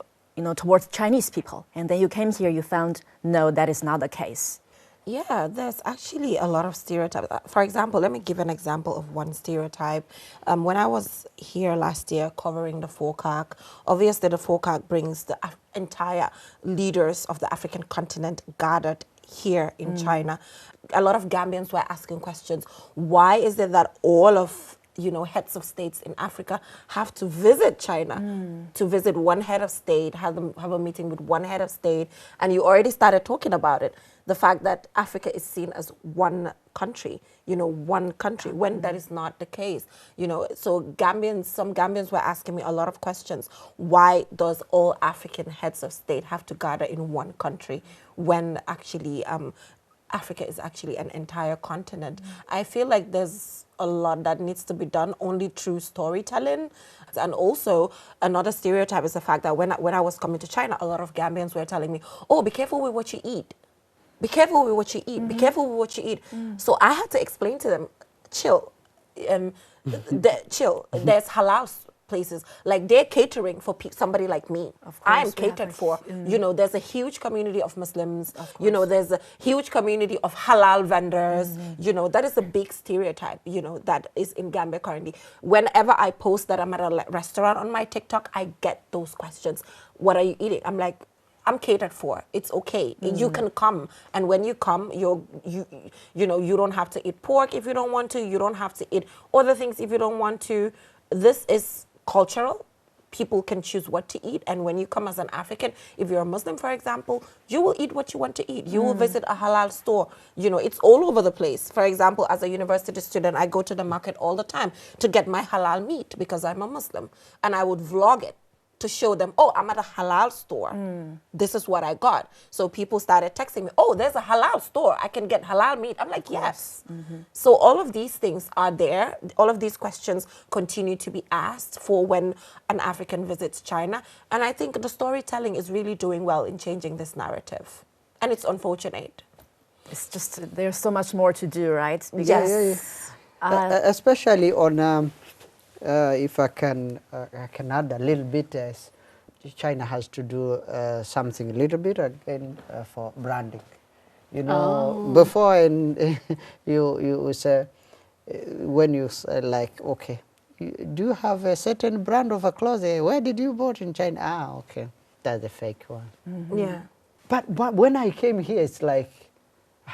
Speaker 1: towards Chinese people? And then you came here, you found, no, that is not the case.
Speaker 2: Yeah, there's actually a lot of stereotypes. For example, let me give an example of one stereotype. When I was here last year covering the FOCAC, obviously the FOCAC brings the entire leaders of the African continent gathered here in China. A lot of Gambians were asking questions. Why is it that all of heads of states in Africa have to visit China, to visit one head of state, have a meeting with one head of state, and you already started talking about it. The fact that Africa is seen as one country, one country, when that is not the case. So some Gambians were asking me a lot of questions. Why does all African heads of state have to gather in one country when actually Africa is actually an entire continent? I feel like there's a lot that needs to be done only through storytelling. And also another stereotype is the fact that when I was coming to China, a lot of Gambians were telling me, oh, be careful with what you eat. Be careful with what you eat. Be careful with what you eat. So I had to explain to them, chill. Chill. There's halal places. Like they're catering for somebody like me.
Speaker 1: Of course,
Speaker 2: I'm catered for. There's a huge community of Muslims. There's a huge community of halal vendors. That is a big stereotype, that is in Gambia currently. Whenever I post that I'm at a restaurant on my TikTok, I get those questions. What are you eating? I'm like, I'm catered for. It's okay. You can come, and when you come, you don't have to eat pork if you don't want to. You don't have to eat other things if you don't want to. This is cultural, people can choose what to eat. And when you come as an African, if you're a Muslim, for example, you will eat what you want to eat. You will visit a halal store. You know, it's all over the place. For example, as a university student, I go to the market all the time to get my halal meat because I'm a Muslim. And I would vlog it to show them, oh, I'm at a halal store. This is what I got. So people started texting me, oh, there's a halal store. I can get halal meat. I'm like, yes. So all of these things are there. All of these questions continue to be asked for when an African visits China. And I think the storytelling is really doing well in changing this narrative. And it's unfortunate.
Speaker 1: It's just, there's so much more to do, right?
Speaker 2: Yes.
Speaker 3: Especially on... if I can add a little bit, China has to do something a little bit again for branding. You know, before you say, when you say like, okay, do you have a certain brand of a clothes? Where did you bought in China? Ah, okay, that's a fake one.
Speaker 2: Yeah.
Speaker 3: But when I came here, it's like,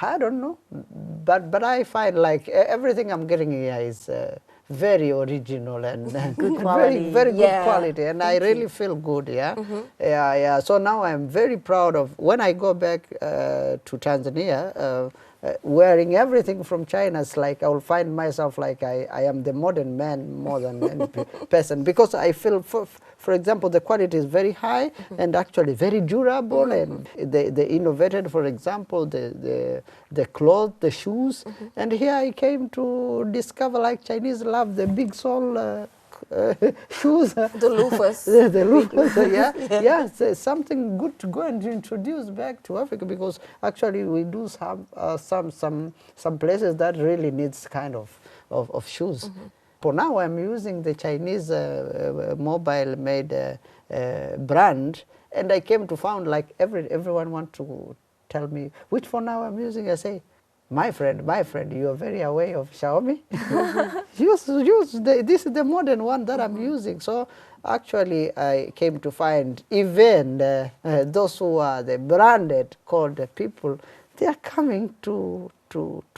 Speaker 3: I don't know, but I find like everything I'm getting here is very original and
Speaker 1: good quality.
Speaker 3: very good quality, and I really feel good. Yeah. So now I'm very proud of when I go back to Tanzania. Wearing everything from China, it's like I will find myself like I am the modern man more than any person, because I feel, for example, the quality is very high and actually very durable, and they innovated, for example, the clothes, the shoes, and here I came to discover like Chinese love the big sole shoes.
Speaker 2: The loafers.
Speaker 3: The loafers, yeah. So something good to go and introduce back to Africa, because actually we do some places that really needs kind of shoes. For now, I'm using the Chinese mobile-made brand, and I came to find like everyone want to tell me which phone now I'm using. I say, my friend, you are very aware of Xiaomi. use this is the modern one that I'm using. So actually, I came to find even those who are the branded called people, they are coming to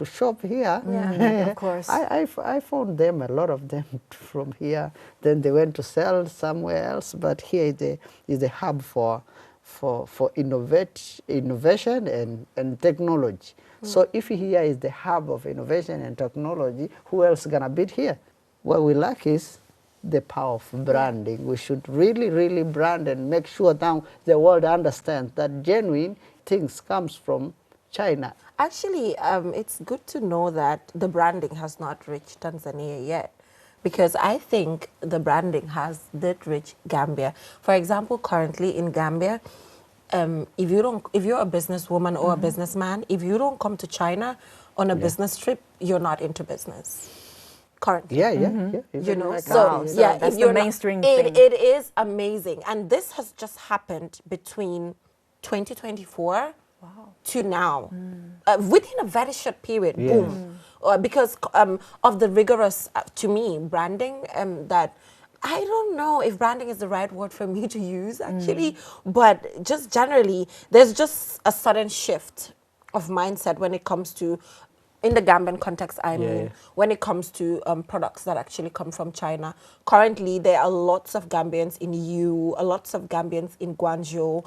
Speaker 3: shop here.
Speaker 1: Yeah, of course.
Speaker 3: I found them, a lot of them from here. Then they went to sell somewhere else, but here is the hub for innovation and technology. So if here is the hub of innovation and technology, who else is going to beat here? What we lack is the power of branding. We should really brand and make sure now the world understands that genuine things comes from China.
Speaker 2: Actually, it's good to know that the branding has not reached Tanzania yet, because I think the branding did reach Gambia. For example, currently in Gambia, if you're a businesswoman or a businessman, if you don't come to China on a business trip, you're not into business. Currently.
Speaker 3: Yeah.
Speaker 2: You know,
Speaker 3: like
Speaker 2: so yeah,
Speaker 1: that's
Speaker 2: if you're
Speaker 1: the mainstream
Speaker 2: it,
Speaker 1: thing.
Speaker 2: it is amazing, and this has just happened between 2024 to now, within a very short period. Boom, because of the rigorous, to me, branding that. I don't know if branding is the right word for me to use, actually, but just generally, there's just a sudden shift of mindset when it comes to, in the Gambian context, I mean, when it comes to products that actually come from China. Currently, there are lots of Gambians in lots of Gambians in Guangzhou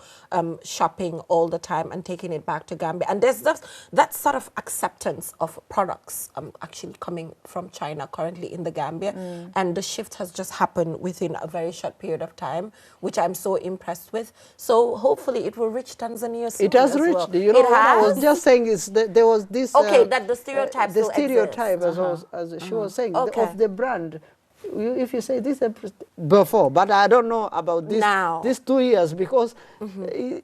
Speaker 2: shopping all the time and taking it back to Gambia. And there's that sort of acceptance of products actually coming from China currently in the Gambia. And the shift has just happened within a very short period of time, which I'm so impressed with. So hopefully it will reach Tanzania soon.
Speaker 3: It has
Speaker 2: as
Speaker 3: reached.
Speaker 2: well.
Speaker 3: You know,
Speaker 2: It
Speaker 3: what I was
Speaker 2: has?
Speaker 3: just saying is that there was this.
Speaker 2: Okay, that the stereotype
Speaker 3: the
Speaker 2: still
Speaker 3: stereotype,
Speaker 2: exists.
Speaker 3: as she was saying,
Speaker 2: Okay.
Speaker 3: of the brand. If you say this before, but I don't know about this
Speaker 2: Now.
Speaker 3: these 2 years, because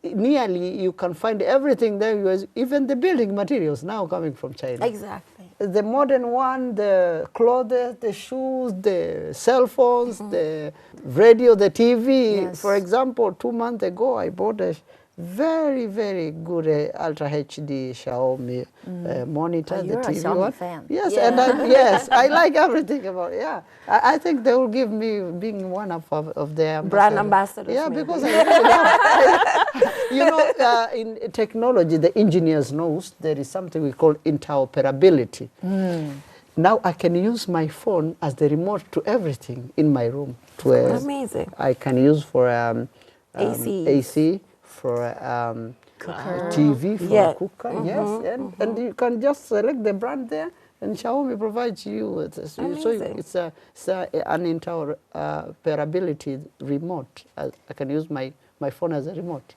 Speaker 3: nearly you can find everything there. Even the building materials now coming from China.
Speaker 2: Exactly.
Speaker 3: The modern one, the clothes, the shoes, the cell phones, the radio, the TV.
Speaker 1: Yes.
Speaker 3: For example, 2 months ago, I bought a very good Ultra HD Xiaomi monitor.
Speaker 1: Oh, you're
Speaker 3: the
Speaker 1: a
Speaker 3: TV
Speaker 1: Xiaomi
Speaker 3: one.
Speaker 1: fan.
Speaker 3: Yes,
Speaker 2: Yeah.
Speaker 3: and I like everything about it. Yeah, I think they will give me being one of their
Speaker 2: Brand ambassadors,
Speaker 3: Yeah,
Speaker 2: maybe.
Speaker 3: because I really love in technology, the engineers knows there is something we call interoperability. now I can use my phone as the remote to everything in my room.
Speaker 2: Amazing.
Speaker 3: I can use for
Speaker 2: AC.
Speaker 3: AC, for TV, for
Speaker 2: Yeah.
Speaker 3: a cooker, yes. And you can just select the brand there, and Xiaomi provides you with this. So
Speaker 2: Amazing.
Speaker 3: it's an interoperability remote. I can use my phone as a remote.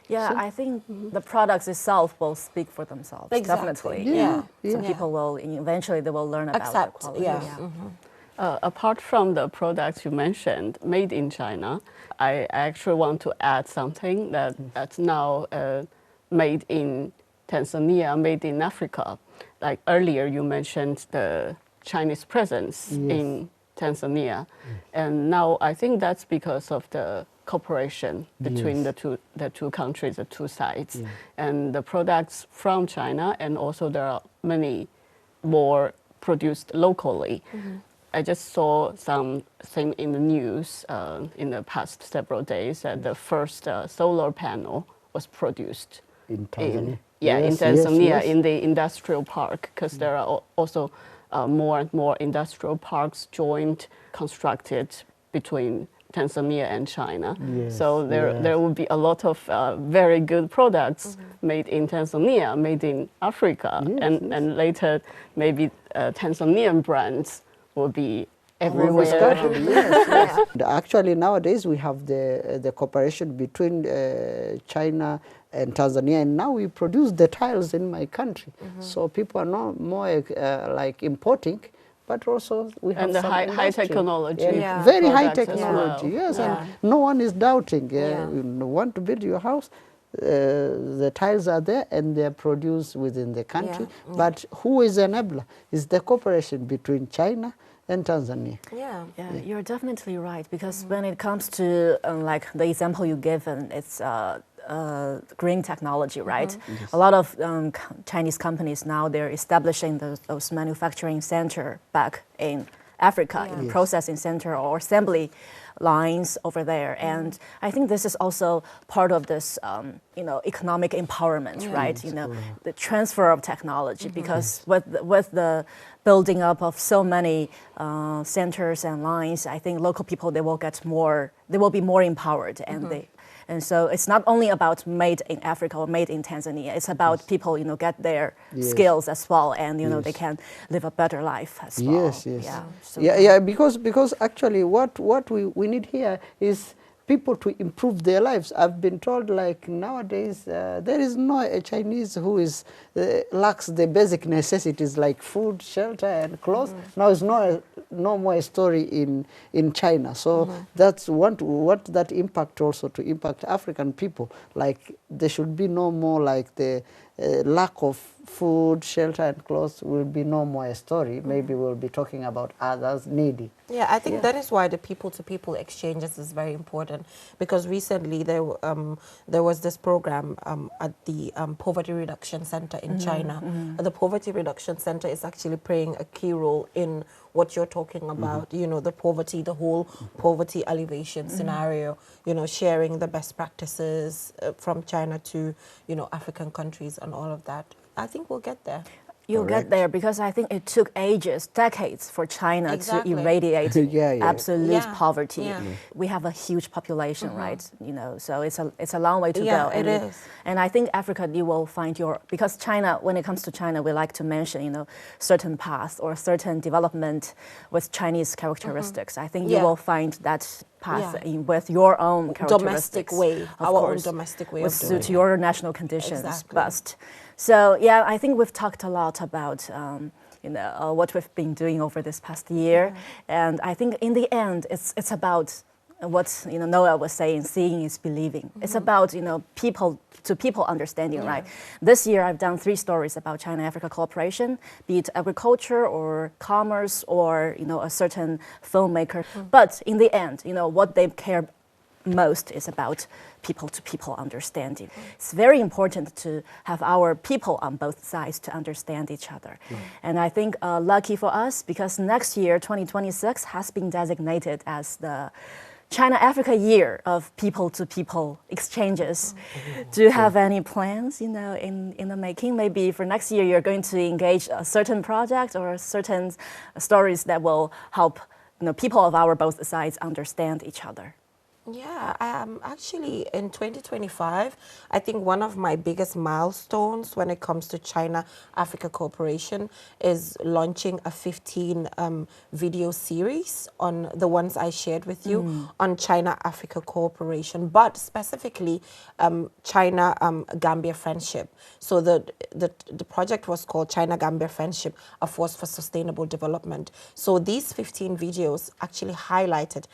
Speaker 1: Yeah, I think the products itself will speak for themselves.
Speaker 2: Exactly.
Speaker 1: Definitely.
Speaker 2: Yeah.
Speaker 1: Some people will eventually they will learn about the
Speaker 2: Accept.
Speaker 1: quality.
Speaker 2: Yeah.
Speaker 4: Apart from the products you mentioned, made in China, I actually want to add something that's now made in Tanzania, made in Africa. Like earlier, you mentioned the Chinese presence in Tanzania, and now I think that's because of the cooperation between the two countries, the two sides, and the products from China, and also there are many more produced locally. I just saw something in the news in the past several days that the first solar panel was produced
Speaker 3: In Tanzania?
Speaker 4: in
Speaker 3: Yes,
Speaker 4: Tanzania,
Speaker 3: yes.
Speaker 4: in the industrial park, because there are also more and more industrial parks joint constructed between Tanzania and China.
Speaker 3: Yes,
Speaker 4: So there will be a lot of very good products made in Tanzania, made in Africa, and later maybe Tanzanian brands will be everywhere.
Speaker 3: Yes. Actually, nowadays we have the cooperation between China and Tanzania, and now we produce the tiles in my country. So people are not more like importing, but also we have
Speaker 4: And the
Speaker 3: some
Speaker 4: high
Speaker 3: industry.
Speaker 4: technology.
Speaker 3: Yeah. Very high
Speaker 4: products as
Speaker 3: technology,
Speaker 4: well.
Speaker 3: yes,
Speaker 2: Yeah.
Speaker 3: and no one is doubting.
Speaker 2: Yeah.
Speaker 3: You want to build your house, the tiles are there and they are produced within the country.
Speaker 2: Yeah.
Speaker 3: But who is enabler? Is the cooperation between China and Tanzania.
Speaker 2: Yeah.
Speaker 1: Yeah, you're definitely right, because when it comes to like the example you given, it's green technology, right? A lot of Chinese companies now, they're establishing those manufacturing center back in Africa, processing center or assembly lines over there. And I think this is also part of this, economic empowerment, right? The transfer of technology, because with the building up of so many centers and lines, I think local people, they will be more empowered, and so it's not only about made in Africa or made in Tanzania. It's about people, get their skills as well, and they can live a better life as well.
Speaker 3: Yes, yes.
Speaker 1: Yeah. So
Speaker 3: Yeah, because actually what we need here is people to improve their lives. I've been told, like, nowadays there is no a Chinese who is lacks the basic necessities like food, shelter, and clothes. Now it's no more a story in China. So that's what that impact also to impact African people. Like, there should be no more like the lack of food, shelter, and clothes will be no more a story. Maybe we'll be talking about others needy.
Speaker 2: Yeah, I think that is why the people-to-people exchanges is very important, because recently there was this program at the Poverty Reduction Center in China. The Poverty Reduction Center is actually playing a key role in what you're talking about, the poverty, the whole poverty alleviation scenario, sharing the best practices from China to, African countries and all of that. I think we'll get there.
Speaker 1: You'll get there, because I think it took decades for China
Speaker 2: Exactly.
Speaker 1: to irradiate absolute poverty.
Speaker 2: Yeah.
Speaker 1: We have a huge population, right? So it's a long way to go.
Speaker 2: It is.
Speaker 1: And I think Africa, you will find because China, when it comes to China, we like to mention, certain paths or certain development with Chinese characteristics. I think you will find that path with your own characteristics.
Speaker 2: Domestic way, our own domestic way
Speaker 1: with
Speaker 2: of doing it.
Speaker 1: suit your national conditions
Speaker 2: Exactly.
Speaker 1: best. So yeah, I think we've talked a lot about what we've been doing over this past year, and I think in the end, it's about what Noah was saying: seeing is believing. It's about people to people understanding, right? This year, I've done 3 stories about China-Africa cooperation, be it agriculture or commerce or a certain filmmaker. But in the end, what they care most is about people-to-people understanding. It's very important to have our people on both sides to understand each other. And I think lucky for us, because next year, 2026, has been designated as the China-Africa year of people-to-people exchanges. Do you have any plans, you know, in the making? Maybe for next year you're going to engage a certain project or certain stories that will help, you know, people of our both sides understand each other.
Speaker 2: Yeah, actually in 2025, I think one of my biggest milestones when it comes to China-Africa cooperation is launching a 15 video series on the ones I shared with you on China-Africa cooperation, but specifically China-Gambia friendship. So the project was called China-Gambia Friendship, a force for sustainable development. So these 15 videos actually highlighted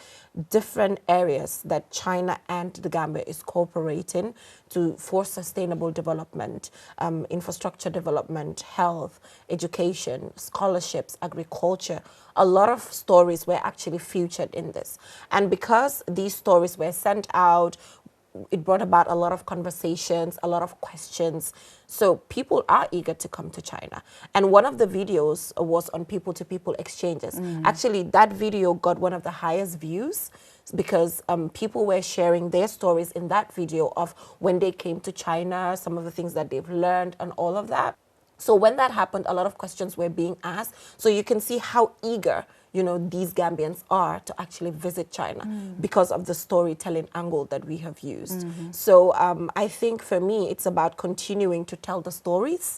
Speaker 2: different areas that China and the Gambia is cooperating for sustainable development, infrastructure development, health, education, scholarships, agriculture. A lot of stories were actually featured in this. And because these stories were sent out, it brought about a lot of conversations, a lot of questions. So people are eager to come to China. And one of the videos was on people-to-people exchanges. Actually, that video got one of the highest views because people were sharing their stories in that video of when they came to China, some of the things that they've learned and all of that. So when that happened, a lot of questions were being asked. So you can see how eager, you know, these Gambians are to actually visit China because of the storytelling angle that we have used. So I think for me, it's about continuing to tell the stories,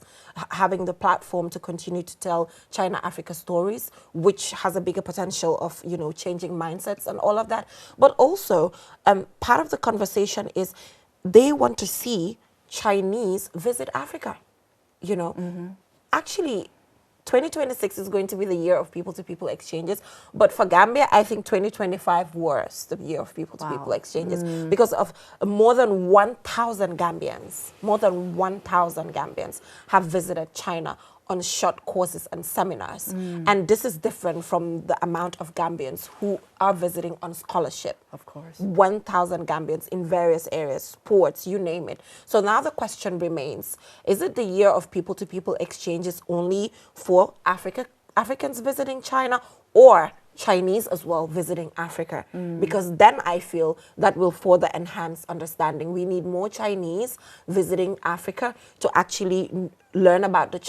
Speaker 2: having the platform to continue to tell China-Africa stories, which has a bigger potential of, you know, changing mindsets and all of that. But also, part of the conversation is they want to see Chinese visit Africa. You know, actually, 2026 is going to be the year of people-to-people exchanges. But for Gambia, I think 2025 was the year of people-to-people exchanges because of more than 1,000 Gambians, have visited China on short courses and seminars. And this is different from the amount of Gambians who are visiting on scholarship.
Speaker 1: Of course.
Speaker 2: 1,000 Gambians in various areas, sports, you name it. So now the question remains, is it the year of people-to-people exchanges only for Africans visiting China, or Chinese as well visiting Africa? Because then I feel that will further enhance understanding. We need more Chinese visiting Africa to actually learn about the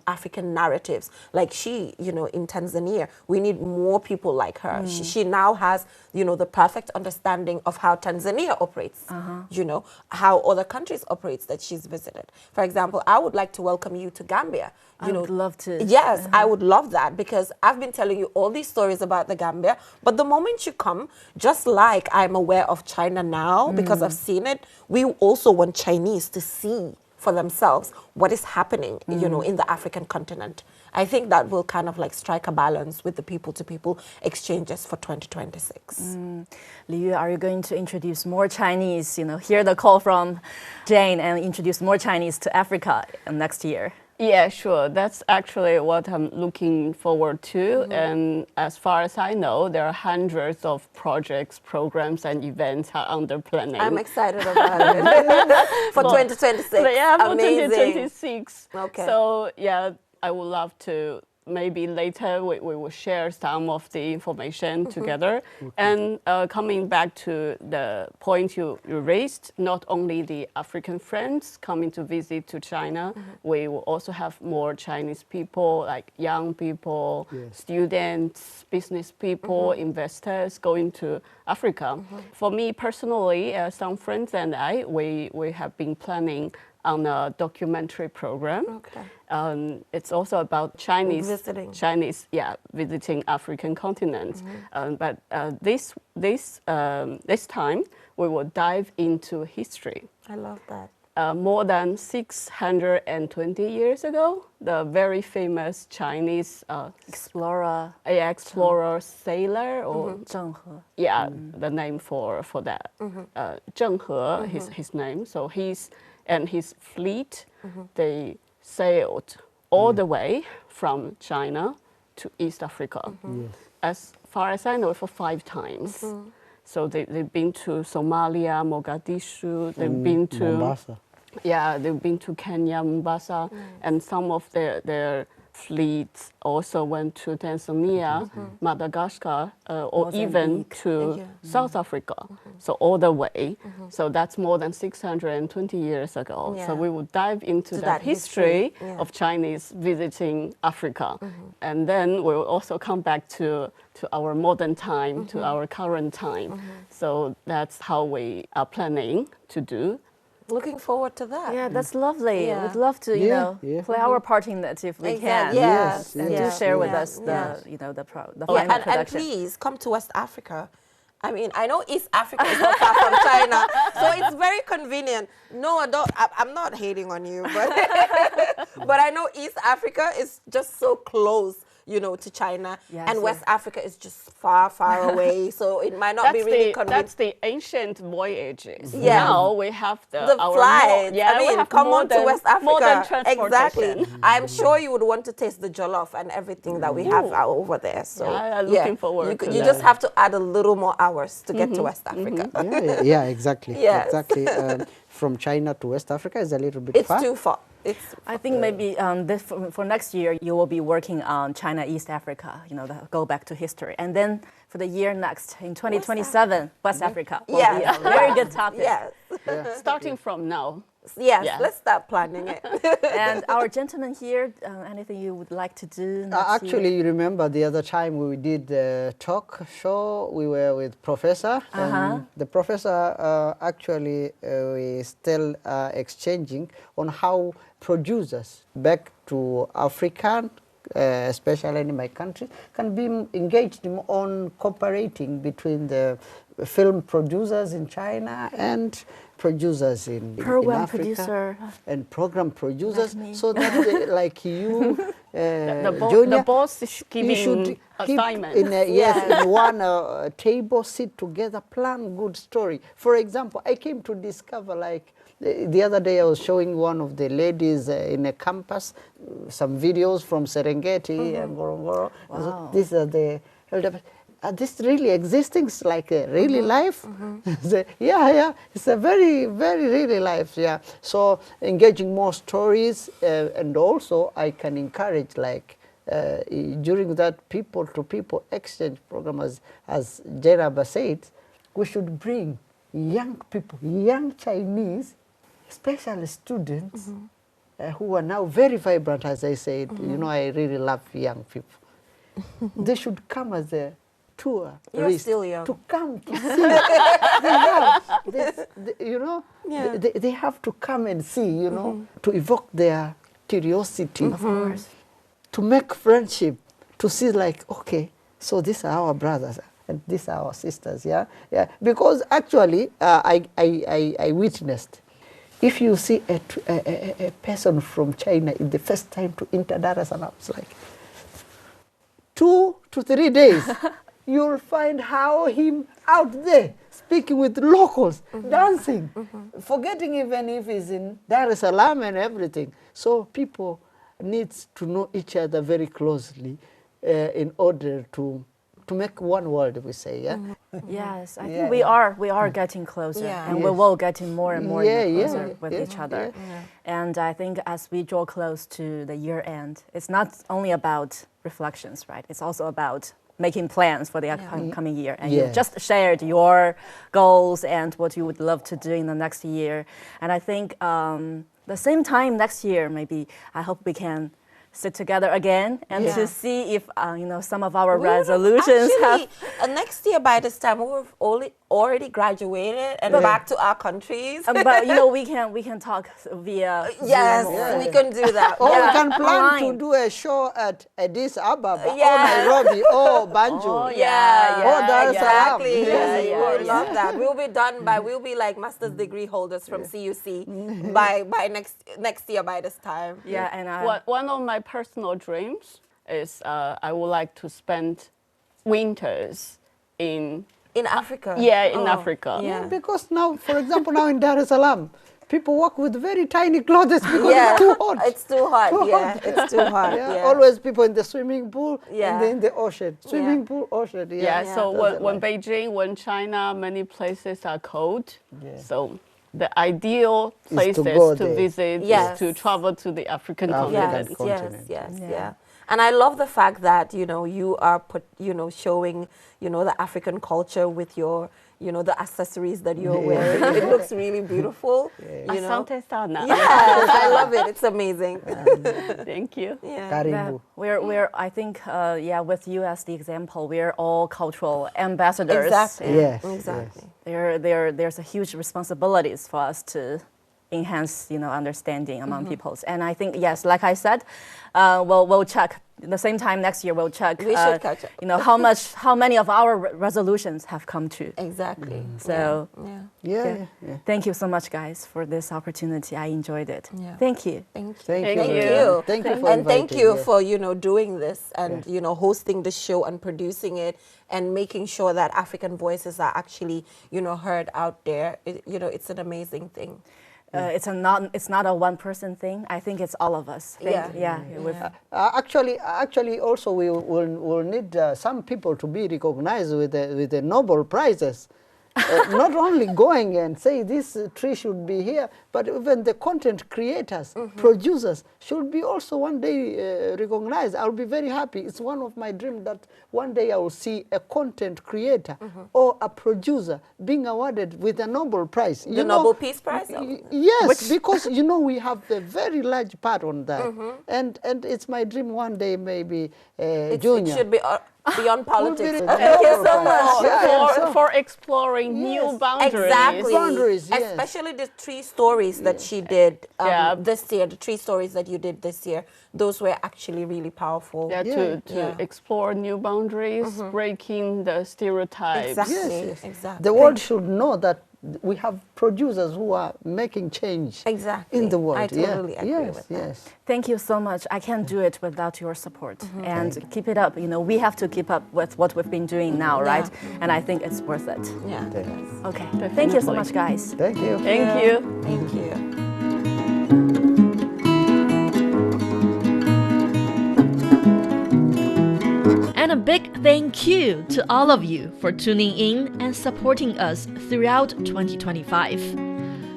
Speaker 2: African narratives. Like she, you know, in Tanzania, we need more people like her. She now has, you know, the perfect understanding of how Tanzania operates, you know, how other countries operates that she's visited. For example, I would like to welcome you to Gambia.
Speaker 1: I would love to.
Speaker 2: Yes, I would love that because I've been telling you all these stories about the Gambia, but the moment you come, just like I'm aware of China now because I've seen it, we also want Chinese to see for themselves what is happening, you know, in the African continent. I think that will kind of like strike a balance with the people-to-people exchanges for 2026.
Speaker 1: Liu, are you going to introduce more Chinese, you know, hear the call from Jane and introduce more Chinese to Africa next year?
Speaker 4: Yeah, sure. That's actually what I'm looking forward to. And as far as I know, there are hundreds of projects, programs, and events are under planning.
Speaker 2: I'm excited about it for 2026.
Speaker 4: Yeah, for
Speaker 2: Amazing.
Speaker 4: 2026.
Speaker 2: Okay.
Speaker 4: So, yeah, I would love to. Maybe later we will share some of the information together. And coming back to the point you raised, not only the African friends coming to visit to China, we will also have more Chinese people, like young people, students, business people, investors going to Africa. For me personally, some friends and I, we have been planning on a documentary program.
Speaker 2: Okay.
Speaker 4: It's also about
Speaker 2: Visiting.
Speaker 4: visiting African continent. But this time we will dive into history.
Speaker 2: I love that.
Speaker 4: More than 620 years ago, the very famous Chinese
Speaker 1: Explorer.
Speaker 4: sailor, or
Speaker 1: Zheng He.
Speaker 4: yeah, the name for that. Zheng He, his name. So he's and his fleet, they sailed all the way from China to East Africa. As far as I know, for 5 times. So they've been to Somalia, Mogadishu, they've been to
Speaker 3: Mombasa.
Speaker 4: Yeah, they've been to Kenya, Mombasa, and some of their fleets also went to Tanzania, Madagascar, or even
Speaker 1: Mozambique.
Speaker 4: to South Africa. So all the way. So that's more than 620 years ago.
Speaker 2: Yeah.
Speaker 4: So we will dive into
Speaker 2: To
Speaker 4: that
Speaker 2: that
Speaker 4: history
Speaker 2: history, yeah.
Speaker 4: of Chinese visiting Africa. And then we'll also come back to our modern time, to our current time. So that's how we are planning to do.
Speaker 2: Looking forward to that.
Speaker 1: Yeah, that's lovely.
Speaker 2: Yeah.
Speaker 1: We'd love to, you
Speaker 3: Yeah,
Speaker 1: know,
Speaker 3: yeah.
Speaker 1: play our part in that if we can.
Speaker 2: Exactly.
Speaker 3: Yes,
Speaker 1: And
Speaker 3: yes,
Speaker 1: do share with
Speaker 2: yeah,
Speaker 1: us the,
Speaker 2: yeah.
Speaker 1: you know, the
Speaker 2: Yeah,
Speaker 1: final
Speaker 2: and
Speaker 1: production.
Speaker 2: please come to West Africa. I mean, I know East Africa is not far from China, so it's very convenient. No, I'm not hating on you, but but I know East Africa is just so close, you know, to China,
Speaker 1: Yes,
Speaker 2: and
Speaker 1: yeah.
Speaker 2: West Africa is just far, far away. So it might not be really convenient.
Speaker 4: That's the ancient voyages.
Speaker 2: Yeah.
Speaker 4: Now we have
Speaker 2: The
Speaker 4: our
Speaker 2: flights.
Speaker 4: yeah,
Speaker 2: I
Speaker 4: we
Speaker 2: mean,
Speaker 4: have
Speaker 2: come on to
Speaker 4: modern-
Speaker 2: West Africa.
Speaker 4: Modern transportation.
Speaker 2: Exactly. I'm sure you would want to taste the jollof and everything that we have over there. So
Speaker 4: Yeah, looking forward to
Speaker 2: you
Speaker 4: that.
Speaker 2: just have to add a little more hours to get to West Africa.
Speaker 3: Yeah, exactly.
Speaker 2: Yes.
Speaker 3: Exactly. From China to West Africa is a little bit
Speaker 2: It's
Speaker 3: far.
Speaker 2: too far.
Speaker 1: I think maybe this, for next year, you will be working on China, East Africa, you know, go back to history. And then for the year next, in 2027, West Africa will be a very good topic.
Speaker 2: Yes.
Speaker 4: Starting from now.
Speaker 2: Yes.
Speaker 4: Yeah.
Speaker 2: Let's start planning it.
Speaker 1: And our gentlemen here, anything you would like to do next
Speaker 3: Actually,
Speaker 1: year?
Speaker 3: you remember the other time we did the talk show, we were with Professor. And the Professor, actually, we still exchanging on how producers back to African, especially in my country, can be engaged on cooperating between the film producers in China and producers in
Speaker 1: Program
Speaker 3: Africa
Speaker 1: producer.
Speaker 3: and program producers,
Speaker 1: Like me.
Speaker 3: so that they, like you,
Speaker 4: The
Speaker 3: Junior,
Speaker 4: boss is
Speaker 3: you
Speaker 4: giving
Speaker 3: should keep
Speaker 4: assignments.
Speaker 3: in in one table, sit together, plan good story. For example, I came to discover, like the other day I was showing one of the ladies in a campus some videos from Serengeti and Ngorongoro. And so these are the elder. Are this really existing? It's like a really life? Yeah, it's a very, very really life, yeah. So engaging more stories, and also I can encourage, like, during that people-to-people exchange program, as Jeraba said, we should bring young people, young Chinese, especially students, who are now very vibrant, as I said. You know, I really love young people. They should come as a tour.
Speaker 2: You're still young.
Speaker 3: To come to see. They have this, you know, they have to come and see, you know, to evoke their curiosity.
Speaker 1: Of course.
Speaker 3: To make friendship, to see, like, okay, so these are our brothers and these are our sisters, yeah? Because actually, I witnessed, if you see a person from China in the first time to enter Dar es Salaam, it's like 2 to 3 days, you'll find how him out there speaking with locals, dancing, forgetting even if he's in Dar es Salaam and everything. So people need to know each other very closely in order to make one world, we say, yeah?
Speaker 1: Yes, I think we are getting closer,
Speaker 2: Yeah.
Speaker 1: and we will getting more and more closer with
Speaker 3: yeah,
Speaker 1: each other. And I think as we draw close to the year end, it's not only about reflections, right? It's also about making plans for the upcoming year. And you just shared your goals and what you would love to do in the next year. And I think the same time next year, maybe, I hope we can sit together again and to see if you know, some of our resolutions
Speaker 2: next year by this time we've already graduated and back to our countries.
Speaker 1: but you know, we can talk via
Speaker 2: yes,
Speaker 1: Zoom or,
Speaker 2: we can do that.
Speaker 3: Or we can plan
Speaker 1: online.
Speaker 3: to do a show at Addis Ababa or Nairobi or Banjul.
Speaker 2: Yeah,
Speaker 3: Dar es Salaam.
Speaker 2: exactly.
Speaker 3: Yes,
Speaker 2: We would love that. We'll be done by. We'll be like master's degree holders from CUC by next year by this time.
Speaker 1: Yeah, and
Speaker 4: One of my personal dreams is I would like to spend winters in
Speaker 2: Africa.
Speaker 4: in Africa.
Speaker 2: Yeah.
Speaker 3: Because now, for example, now in Dar es Salaam, people walk with very tiny clothes because it's too hot.
Speaker 2: It's too hot.
Speaker 3: hot.
Speaker 2: It's too hot.
Speaker 3: Yeah, always people in the swimming pool and then in the ocean. Swimming pool, ocean.
Speaker 4: So when Beijing, when China, many places are cold. So the ideal places to visit is to travel to the African continent.
Speaker 2: Yes. And I love the fact that, you are showing, the African culture with your, the accessories that you're wearing. It looks really beautiful.
Speaker 4: Asante sana.
Speaker 2: Yes, I love it. It's amazing.
Speaker 4: Thank you.
Speaker 2: Yeah.
Speaker 3: Karibu.
Speaker 1: We're I think, with you as the example, we're all cultural ambassadors.
Speaker 2: Exactly.
Speaker 3: Yes.
Speaker 2: Exactly.
Speaker 1: There's a huge responsibilities for us to enhance, understanding among peoples. And I think, yes, like I said, we'll check. At the same time next year, we'll check.
Speaker 2: We should catch up.
Speaker 1: How many of our resolutions have come true.
Speaker 2: Exactly.
Speaker 1: So,
Speaker 3: Yeah.
Speaker 1: thank you so much, guys, for this opportunity. I enjoyed it.
Speaker 2: Yeah.
Speaker 1: Thank you.
Speaker 2: Thank you.
Speaker 3: Thank
Speaker 4: Thank
Speaker 3: you.
Speaker 4: you.
Speaker 3: Thank you for
Speaker 2: And thank
Speaker 3: inviting,
Speaker 2: you
Speaker 3: yeah.
Speaker 2: for, doing this and, hosting the show and producing it and making sure that African voices are actually, heard out there. It's an amazing thing.
Speaker 1: It's not a one-person thing. I think it's all of us.
Speaker 3: Actually, also we will need some people to be recognized with the Nobel prizes. Not only going and say this tree should be here, but even the content creators, producers should be also one day recognized. I'll be very happy. It's one of my dreams that one day I will see a content creator or a producer being awarded with a Nobel Prize.
Speaker 2: The Nobel Peace Prize?
Speaker 3: Yes, because we have a very large part on that, and it's my dream one day maybe Junior.
Speaker 2: It should be beyond politics.
Speaker 3: Thank you so much.
Speaker 4: For exploring new boundaries.
Speaker 2: Exactly.
Speaker 3: Boundaries, yes.
Speaker 2: Especially the 3 stories that she did this year, the 3 stories that you did this year, those were actually really powerful.
Speaker 4: Yeah, to explore new boundaries, breaking the stereotypes.
Speaker 2: Exactly.
Speaker 3: Yes.
Speaker 2: Exactly.
Speaker 3: The world should know that we have producers who are making change in the world.
Speaker 2: I totally agree with that.
Speaker 3: Yes.
Speaker 1: Thank you so much. I can't do it without your support. And keep it up. We have to keep up with what we've been doing now, right? And I think it's worth it.
Speaker 2: Yeah.
Speaker 1: Okay. Thank you so much, guys.
Speaker 3: Thank you.
Speaker 4: Thank you.
Speaker 2: Thank you.
Speaker 5: And a big thank you to all of you for tuning in and supporting us throughout 2025.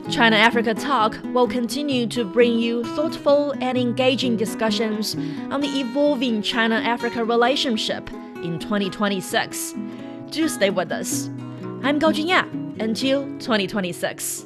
Speaker 5: China Africa Talk will continue to bring you thoughtful and engaging discussions on the evolving China Africa relationship in 2026. Do stay with us. I'm Gao Junya. Until 2026.